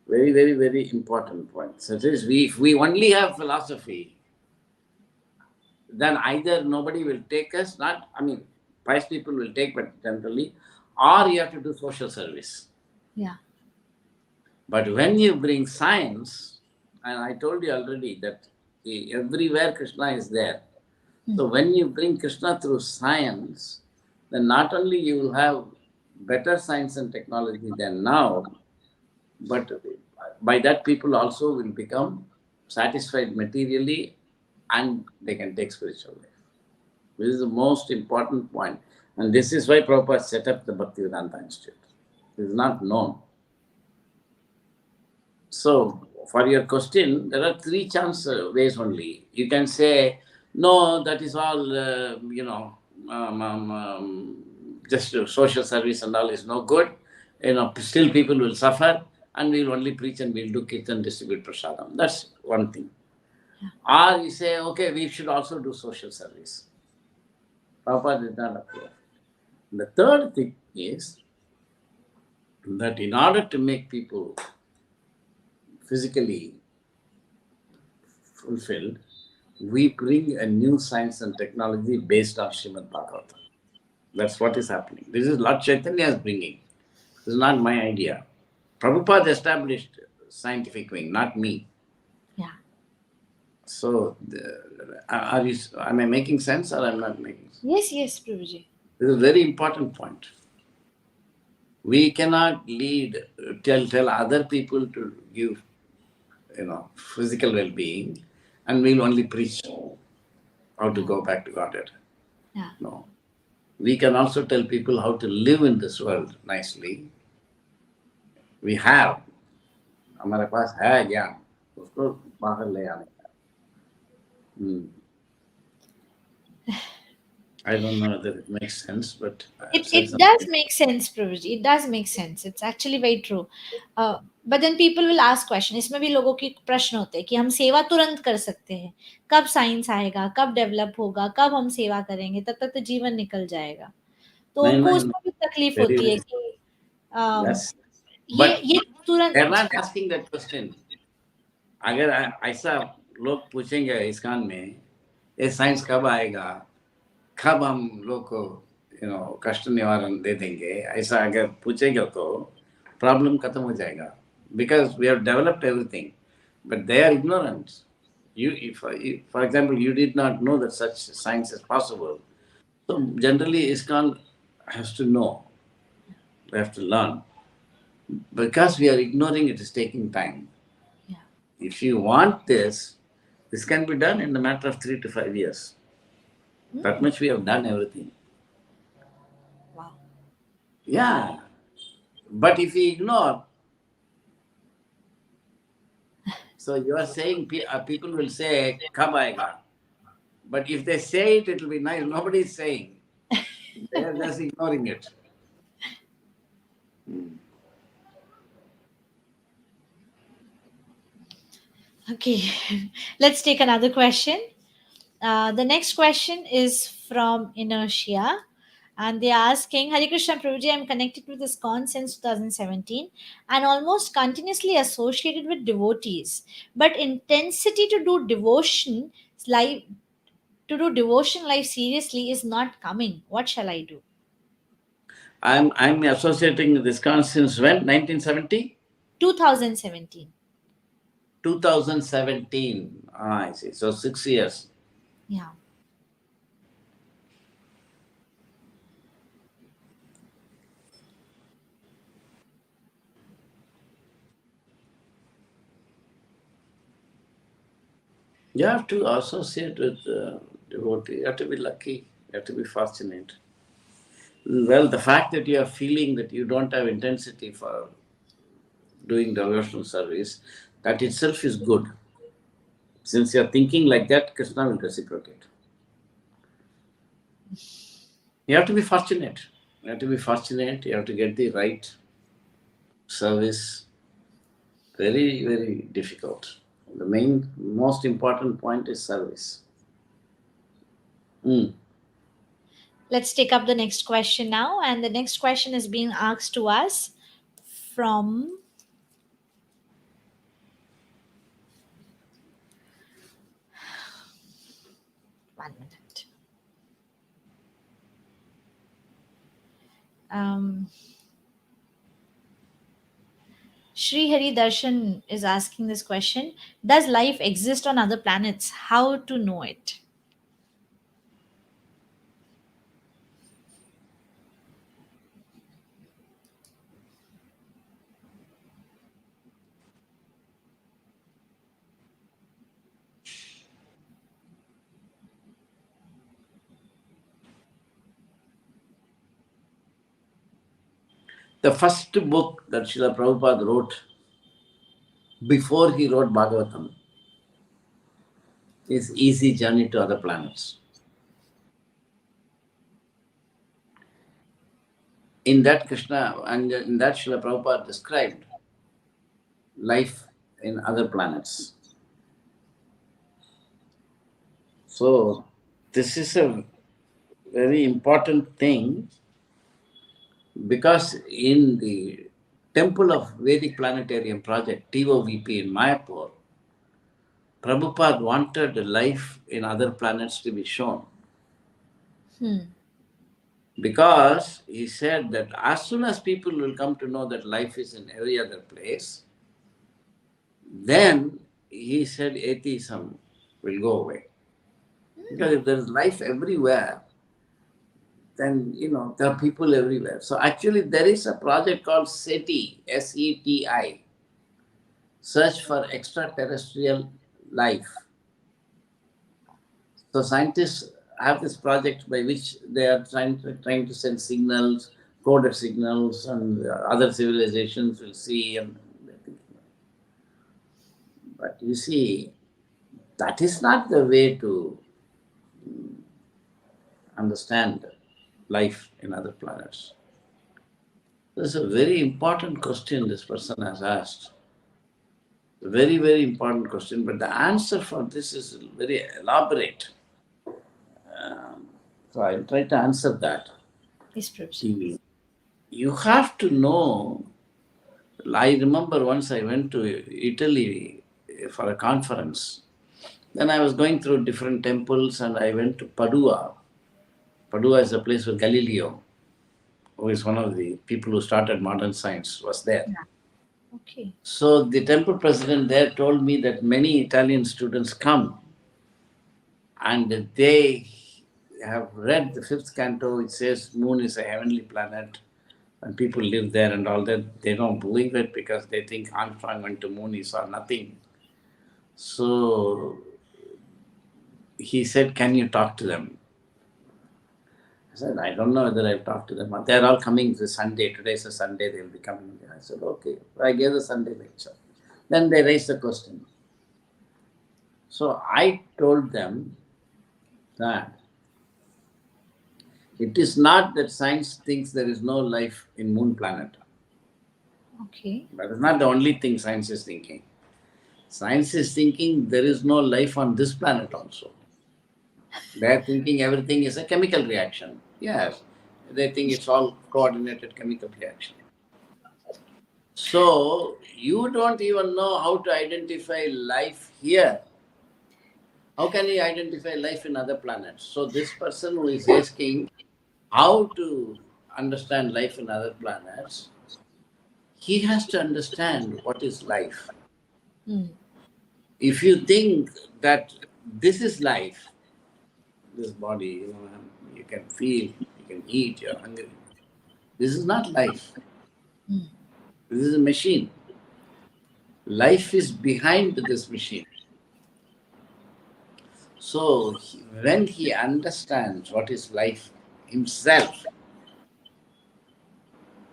Very, very, very important point. So if we only have philosophy, then either nobody will take us, pious people will take, but generally, or you have to do social service. Yeah. But when you bring science, and I told you already that everywhere Krishna is there. So when you bring Krishna through science, then not only you will have better science and technology than now, but by that people also will become satisfied materially and they can take spiritual life. This is the most important point. And this is why Prabhupada set up the Bhaktivedanta Institute. It is not known. So, for your question, there are three chance ways only. You can say, no, that is all, just social service and all is no good. Still people will suffer and we'll only preach and we'll do kirtan, distribute prasadam. That's one thing. Or you say, okay, we should also do social service. Prabhupada did not approve. The third thing is that in order to make people physically fulfilled, we bring a new science and technology based on Srimad Bhagavatam. That's what is happening. This is Lord Chaitanya is bringing. This is not my idea. Prabhupada established scientific wing, not me. Yeah. So, am I making sense or am I not making sense? Yes, Prabhuji. This is a very important point. We cannot tell other people to give, physical well-being, and we'll only preach how to go back to Godhead. Yeah. No. We can also tell people how to live in this world nicely. We have. हमारे पास है ज्ञान, उसको बाहर ले आने का. I don't know whether it makes sense, but I said It does something. make sense, Prabhuji. It does make sense. It's actually very true. But then people will ask question. इसमें भी लोगों के प्रश्न होते हैं कि हम सेवा तुरंत कर सकते हैं, कब साइंस आएगा, कब डेवलप होगा, कब हम सेवा करेंगे, तब तक तो जीवन निकल जाएगा. तो नहीं उनको नहीं उसमें भी तकलीफ very होती है very कि अम, yes. But ये तुरंत. they're not asking that question. अगर ऐसा लोग पूछेंगे इस्कान में, ये साइंस कब आएगा, कब हम लोग को कष्ट निवारण दे देंगे, ऐसा अगर पूछेगा तो प्रॉब्लम खत्म हो जाएगा. Because we have developed everything, but they are ignorant. For example, you did not know that such science is possible. So generally, ISKCON has to know. We have to learn. Because we are ignoring, it is taking time. Yeah. If you want this can be done in a matter of 3 to 5 years. That much we have done everything. Wow. Yeah. But if we ignore, so you are saying people will say, Kab aayega. But if they say it, it will be nice. Nobody is saying. They are just ignoring it. Okay, let's take another question. The next question is from Inertia, and they are asking, Hare Krishna Prabhuji, I'm connected with ISKCON since 2017 and almost continuously associated with devotees. But intensity life to do devotion life seriously is not coming. What shall I do? I'm associating this ISKCON since when? 1970? 2017. 2017. I see. So 6 years. Yeah. You have to associate with devotee. You have to be lucky. You have to be fortunate. Well, the fact that you are feeling that you don't have intensity for doing devotional service, that itself is good. Since you are thinking like that, Krishna will reciprocate. You have to be fortunate. You have to be fortunate. You have to get the right service. Very, very difficult. The most important point is service. Let's take up the next question now. And the next question is being asked to us from one minute. Shri Hari Darshan is asking this question. Does life exist on other planets? How to know it? The first book that Srila Prabhupada wrote before he wrote Bhagavatam is Easy Journey to Other Planets. In that Krishna and in that Srila Prabhupada described life in other planets. So this is a very important thing, because in the Temple of Vedic Planetarium project, TOVP in Mayapur, Prabhupada wanted life in other planets to be shown. Because he said that as soon as people will come to know that life is in every other place, then he said atheism will go away. Because if there is life everywhere, then there are people everywhere. So actually there is a project called SETI, SETI, Search for Extraterrestrial Life. So scientists have this project by which they are trying to send signals, coded signals, and other civilizations will see. But you see, that is not the way to understand life in other planets. This is a very important question this person has asked. A very, very important question, but the answer for this is very elaborate. So I'll try to answer that. Yes, Prabhuji. You have to know. I remember once I went to Italy for a conference. Then I was going through different temples and I went to Padua. Padua is a place where Galileo, who is one of the people who started modern science, was there. Okay. So the temple president there told me that many Italian students come and they have read the fifth canto. It says moon is a heavenly planet and people live there and all that. They don't believe it because they think Armstrong went to moon, he saw nothing. So he said, can you talk to them? I said, I don't know whether I'll talk to them. They're all coming this Sunday. Today's a Sunday, they'll be coming. I said, okay. I gave the Sunday lecture. Then they raised the question. So I told them that it is not that science thinks there is no life in moon planet. Okay. That is not the only thing science is thinking. Science is thinking there is no life on this planet also. They are thinking everything is a chemical reaction. Yes, they think it's all coordinated chemical reaction. So you don't even know how to identify life here. How can you identify life in other planets? So this person who is asking how to understand life in other planets, he has to understand what is life. If you think that this is life, this body, you can feel, you can eat, you're hungry. This is not life. This is a machine. Life is behind this machine. So when he understands what is life himself,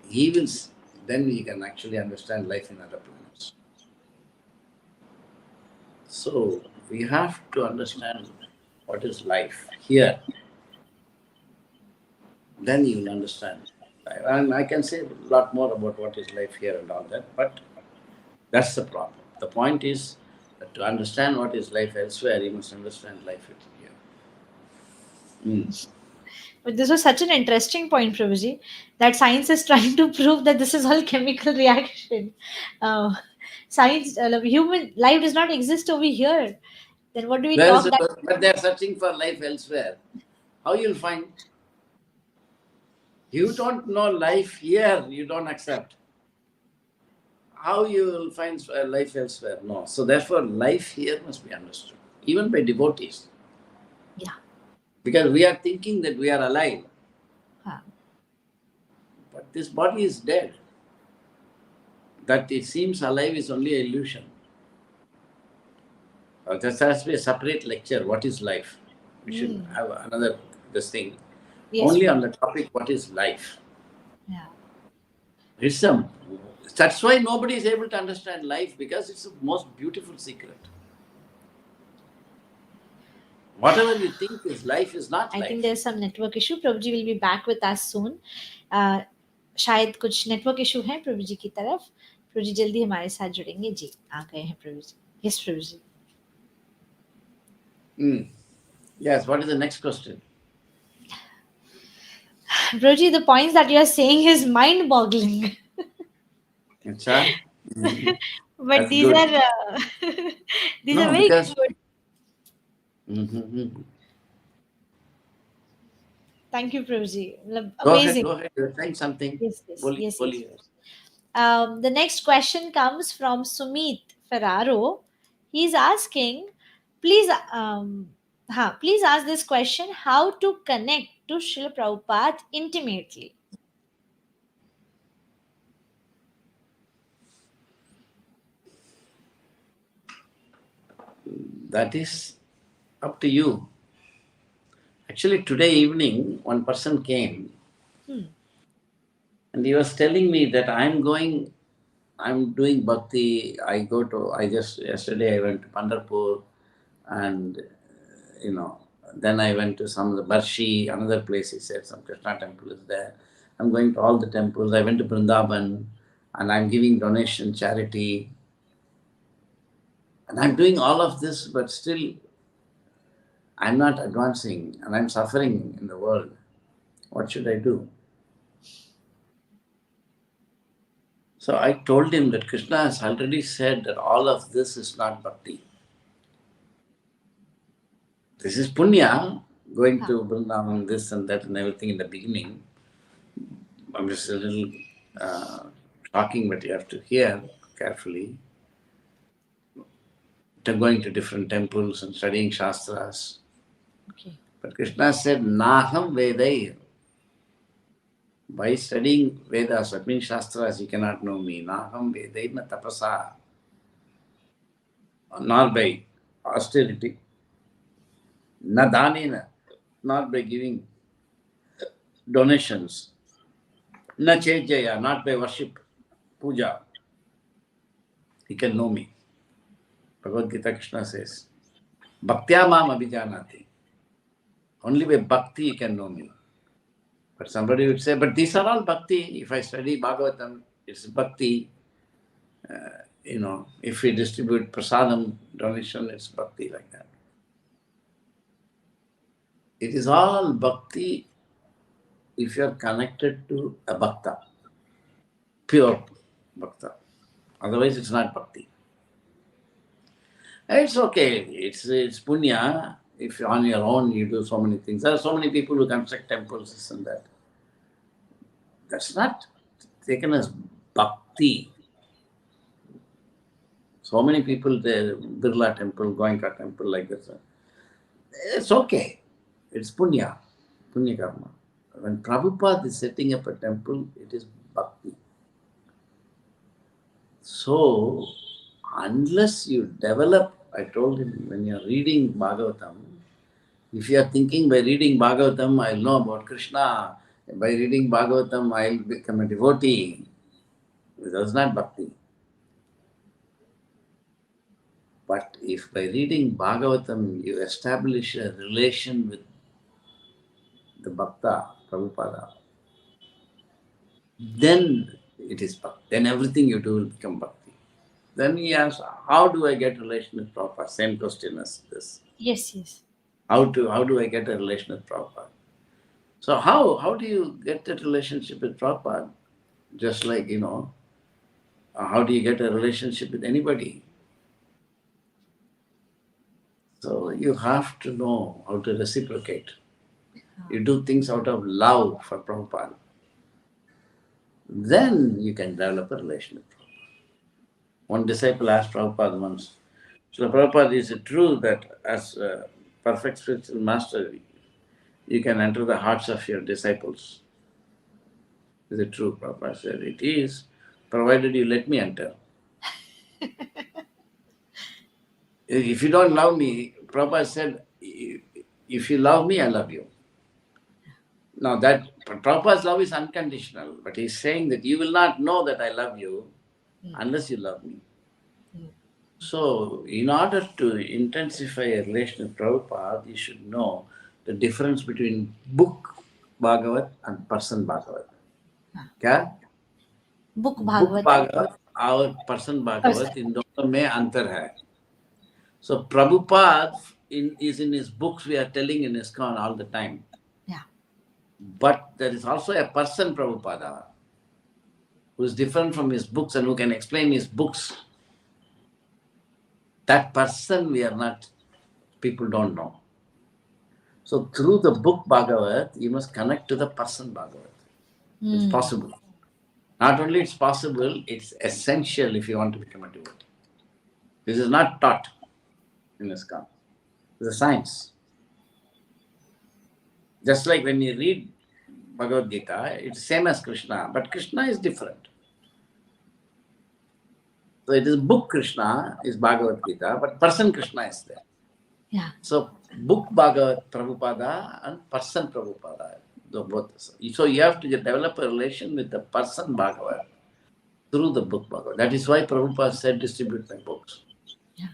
then he can actually understand life in other planets. So we have to understand what is life here. Then you will understand. And I can say a lot more about what is life here and all that, but that's the problem. The point is that to understand what is life elsewhere, you must understand life here. But this was such an interesting point, Prabhuji, that science is trying to prove that this is all chemical reaction. Uh, Science, human life does not exist over here. Then what do we talk that? But they are searching for life elsewhere. How you'll find? You don't know life here, you don't accept. How you will find life elsewhere? No. So therefore, life here must be understood, even by devotees. Yeah. Because we are thinking that we are alive. But this body is dead. That it seems alive is only an illusion. That has to be a separate lecture. What is life? We should have this thing. Yes, Only on the topic, what is life? Yeah. That's why nobody is able to understand life, because it's the most beautiful secret. Whatever you think is life is not I life. think there's some network issue. Prabhuji will be back with us soon. शायद कुछ network issue है प्रभुजी की तरफ. प्रभुजी जल्दी हमारे साथ जुड़ेंगे. जी आ गए हैं प्रभुजी. Yes Prabhuji. Yes, what is the next question? Prabhuji, the points that you are saying is mind-boggling. Acha? But That's these good. are these are No, very because good. Thank you, Prabhuji. Amazing. go ahead. You're saying something. Yes, yes, Boli, yes, boli. yes. The next question comes from Sumit Ferraro. He's asking, please, please ask this question: how to connect to Srila Prabhupada intimately? That is up to you. Actually, today evening, one person came and he was telling me that I'm doing bhakti. Yesterday I went to Pandharpur, and then I went to some of the Barshi, another place. He said some Krishna temple is there. I'm going to all the temples. I went to Vrindavan, and I'm giving donation, charity, and I'm doing all of this, but still I'm not advancing, and I'm suffering in the world. What should I do? So I told him that Krishna has already said that all of this is not bhakti. This is punya, going to Vrindavan, this and that and everything in the beginning. I'm just a little talking, but you have to hear carefully. To going to different temples and studying Shastras. Okay. But Krishna said, Naham Vedair. By studying Vedas, that means Shastras, you cannot know me. Naham Vedair na tapasa. Not by austerity. Na danena. Not by giving donations. Na chejaya. Not by worship. Puja. He can know me. Bhagavad Gita Krishna says, Bhaktya mam abhijanati. Only by bhakti you can know me. But somebody would say, but these are all bhakti. If I study Bhagavatam, it's bhakti. If we distribute prasadam, donation, it's bhakti like that. It is all bhakti if you are connected to a bhakta, pure bhakta. Otherwise, it's not bhakti. It's okay. It's punya. If on your own you do so many things. There are so many people who construct temples, this and that. That's not taken as bhakti. So many people there, Birla temple, Goenka temple, like this. It's okay. It's punya karma. When Prabhupada is setting up a temple, it is bhakti. So, unless you develop, I told him, when you're reading Bhagavatam, if you are thinking by reading Bhagavatam, I'll know about Krishna, by reading Bhagavatam, I'll become a devotee, that's not bhakti. But if by reading Bhagavatam you establish a relation with the Bhakta, Prabhupada, then it is bhakti. Then everything you do will become bhakti. Then he asks, how do I get relation with Prabhupada? Same question as this. Yes, yes. How do I get a relation with Prabhupada? So how do you get that relationship with Prabhupada? Just like, how do you get a relationship with anybody? So you have to know how to reciprocate. You do things out of love for Prabhupada. Then you can develop a relation with Prabhupada. One disciple asked Prabhupada once, so Prabhupada, is it true that as a perfect spiritual master, you can enter the hearts of your disciples? Is it true? Prabhupada said, it is, provided you let me enter. If you don't love me, Prabhupada said, if you love me, I love you. Now that Prabhupada's love is unconditional, but he's saying that you will not know that I love you unless you love me. So, in order to intensify a relation with Prabhupada, you should know the difference between book Bhagavat and person Bhagavat. क्या? Book Book Bhagavat Bhagavat और person Bhagavat, person. इन दोनों में अंतर है. So Prabhupada is in his books, we are telling in ISKCON all the time. Yeah. But there is also a person Prabhupada who is different from his books and who can explain his books. That person we are not, people don't know. So through the book Bhagavat, you must connect to the person Bhagavat. It's possible. Not only it's possible, it's essential if you want to become a devotee. This is not taught in ISKCON. It's a science. Just like when you read Bhagavad Gita, it's same as Krishna, but Krishna is different. So it is book Krishna is Bhagavad Gita, but person Krishna is there. Yeah. So book Bhagavat Prabhupada and person Prabhupada, the both. So you have to develop a relation with the person Bhagavat through the book Bhagavat. That is why Prabhupada said distribute my books. Yeah.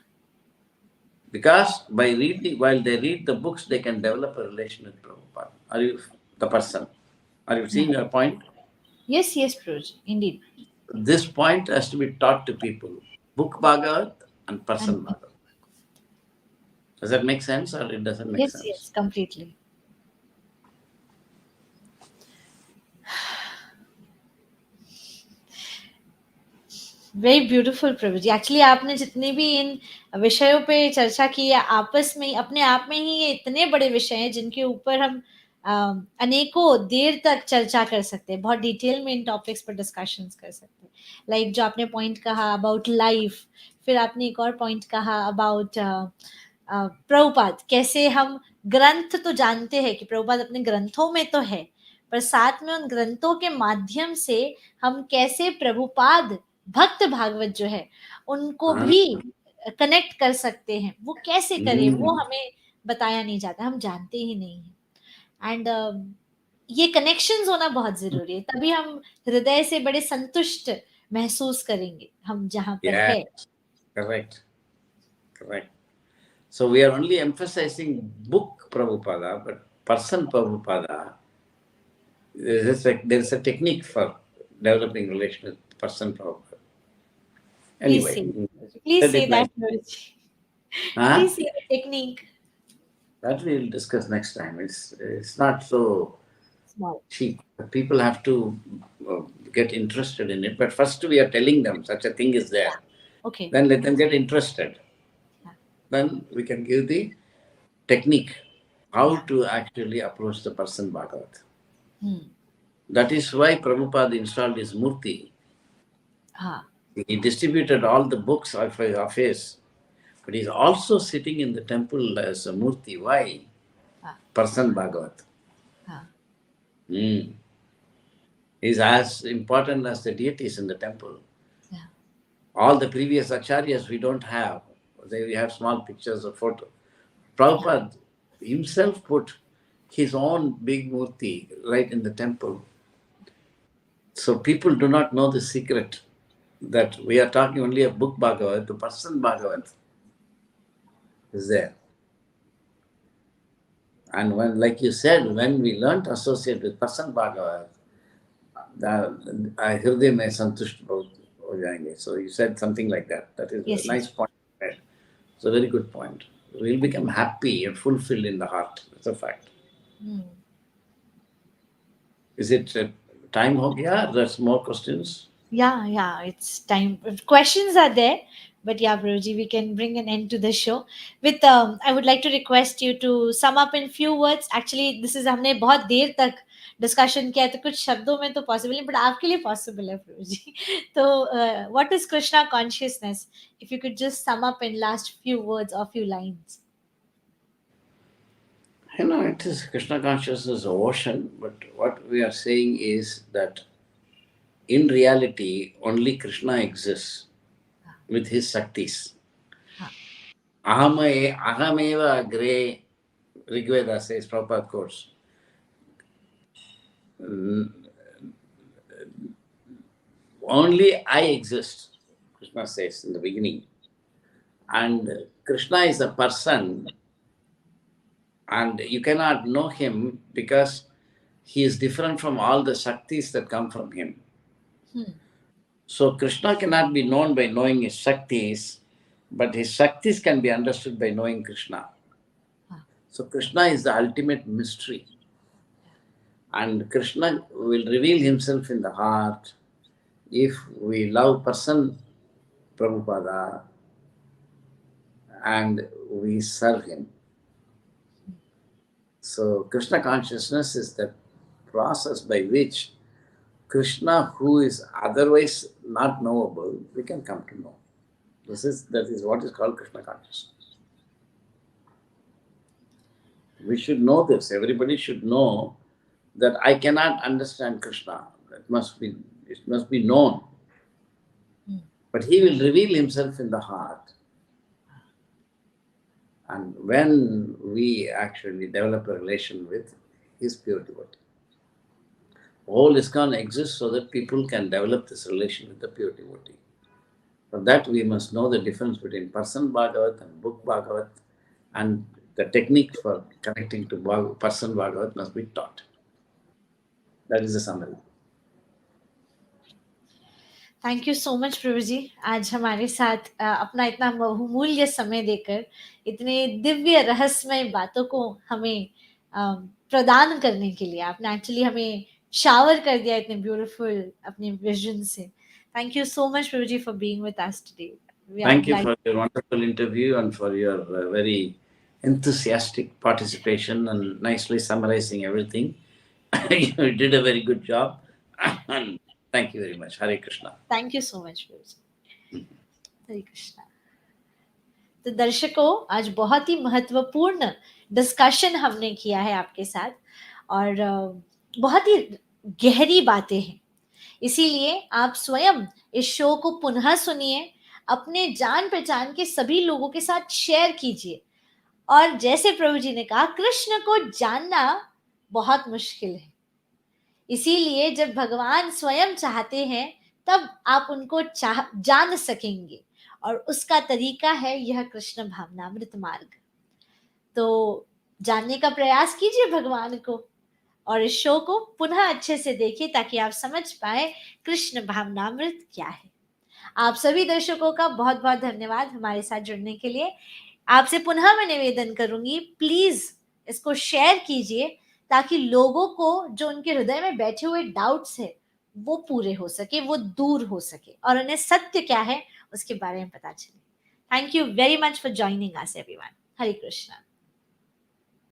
Because by reading, while they read the books, they can develop a relation with Prabhupada. Are you the person? Are you seeing your point? Yes, Prabhuji, indeed. This point has to be taught to people. Book Bhagavat and person And Bhagavat. Does that make sense or it doesn't make sense? yes, completely. Very beautiful Prabhu ji. Actually आपने जितने भी इन विषयों पे चर्चा की है आपस में अपने आप में ही ये इतने बड़े विषय हैं जिनके ऊपर हम अनेकों देर तक चर्चा कर सकते हैं, बहुत डिटेल में इन टॉपिक्स पर डिस्कशंस कर सकते हैं. लाइक जो आपने पॉइंट कहा अबाउट लाइफ, फिर आपने एक और पॉइंट कहा अबाउट प्रभुपाद, कैसे हम ग्रंथ तो जानते हैं कि प्रभुपाद अपने ग्रंथों में तो है, पर साथ में उन ग्रंथों के माध्यम से हम कैसे प्रभुपाद भक्त भागवत जो है उनको भी कनेक्ट कर सकते हैं, वो कैसे करें वो हमें बताया नहीं जाता, हम जानते ही नहीं है. एंड ये कनेक्शंस होना बहुत जरूरी है, तभी हम हृदय से बड़े संतुष्ट महसूस करेंगे हम जहां पर है. Correct. So we are only emphasizing book Prabhupada, but person Prabhupada, there is a technique for developing relation with person Prabhupada. Anyway, please say that. Please say the technique. That we will discuss next time. It's not so small. Cheap. People have to get interested in it. But first we are telling them such a thing is there. Yeah. Okay. Then let them get interested. Yeah. Then we can give the technique how to actually approach the person Bhagavat. That is why Prabhupada installed his Murti. He distributed all the books of his, but he's also sitting in the temple as a Murti. Why? Person Bhagavat. Is as important as the deities in the temple. Yeah. All the previous acharyas we don't have. We have small pictures or photo. Prabhupada himself put his own big murti right in the temple. So people do not know the secret that we are talking only a book Bhagavat, the person Bhagavat is there. And when, like you said, when we learn to associate with person Bhagavat, Hriday mein santusht ho jayenge. So you said something like that. That is a nice point. It's a very good point. We'll become happy and fulfilled in the heart. That's a fact. Is it time ho gaya? There's more questions? Yeah, it's time. Questions are there, but yeah, Prabhuji, we can bring an end to the show. With I would like to request you to sum up in few words. Actually, this is हमने बहुत देर तक discussion किया, तो कुछ शब्दों में तो possible नहीं, बट आपके लिए पॉसिबल है प्रभुजी. तो what is Krishna consciousness? If you could just sum up in last few words or few lines. It is Krishna consciousness ocean, but what we are saying is that in reality, only Krishna exists with his Shaktis. Ahameva Agre, Rigveda says, Prabhupada quotes, only I exist, Krishna says in the beginning. And Krishna is a person, and you cannot know him because he is different from all the Shaktis that come from him. So Krishna cannot be known by knowing his Shaktis, but his Shaktis can be understood by knowing Krishna. So Krishna is the ultimate mystery. And Krishna will reveal himself in the heart if we love person Prabhupada and we serve him. So Krishna consciousness is the process by which Krishna, who is otherwise not knowable, we can come to know. That is what is called Krishna consciousness. We should know this. Everybody should know that I cannot understand Krishna. It must be known. But he will reveal himself in the heart. And when we actually develop a relation with his pure devotee. Whole ISKCON exists so that people can develop this relation with the pure devotee. For that we must know the difference between person Bhagavat and book Bhagavat, and the technique for connecting to person Bhagavat must be taught. That is the summary. Thank you so much Prabhu ji, आज हमारे साथ अपना इतना बहुमूल्य समय देकर इतने दिव्य रहस्यमय बातों को हमें प्रदान करने के लिए आपने एक्चुअली हमें शावर कर दिया इतने ब्यूटीफुल अपने विजन से. Thank you so much Prabhu ji for being with us today. Thank you for your wonderful interview and for your very enthusiastic participation and nicely summarizing everything. You did a very good job. Thank you very much. Hare Krishna. Thank you so much Prabhu ji. Hare Krishna. तो दर्शकों, आज बहुत ही महत्वपूर्ण discussion हमने किया है आपके साथ और बहुत ही गहरी बातें हैं. इसीलिए आप स्वयं इस शो को पुनः सुनिए, अपने जान पहचान के सभी लोगों के साथ शेयर कीजिए. और जैसे प्रभु जी ने कहा, कृष्ण को जानना बहुत मुश्किल है. इसीलिए जब भगवान स्वयं चाहते हैं तब आप उनको जान सकेंगे, और उसका तरीका है यह कृष्ण भावनामृत मार्ग. तो जानने का प्रयास कीजिए भगवान को और इस शो को पुनः अच्छे से देखिए ताकि आप समझ पाए कृष्ण भावनामृत क्या है. आप सभी दर्शकों का बहुत बहुत धन्यवाद हमारे साथ जुड़ने के लिए. आपसे पुनः मैं निवेदन करूंगी, प्लीज इसको शेयर कीजिए ताकि लोगों को जो उनके हृदय में बैठे हुए डाउट्स है वो पूरे हो सके, वो दूर हो सके और उन्हें सत्य क्या है उसके बारे में पता चले. Thank you very much for joining us everyone. Hare Krishna.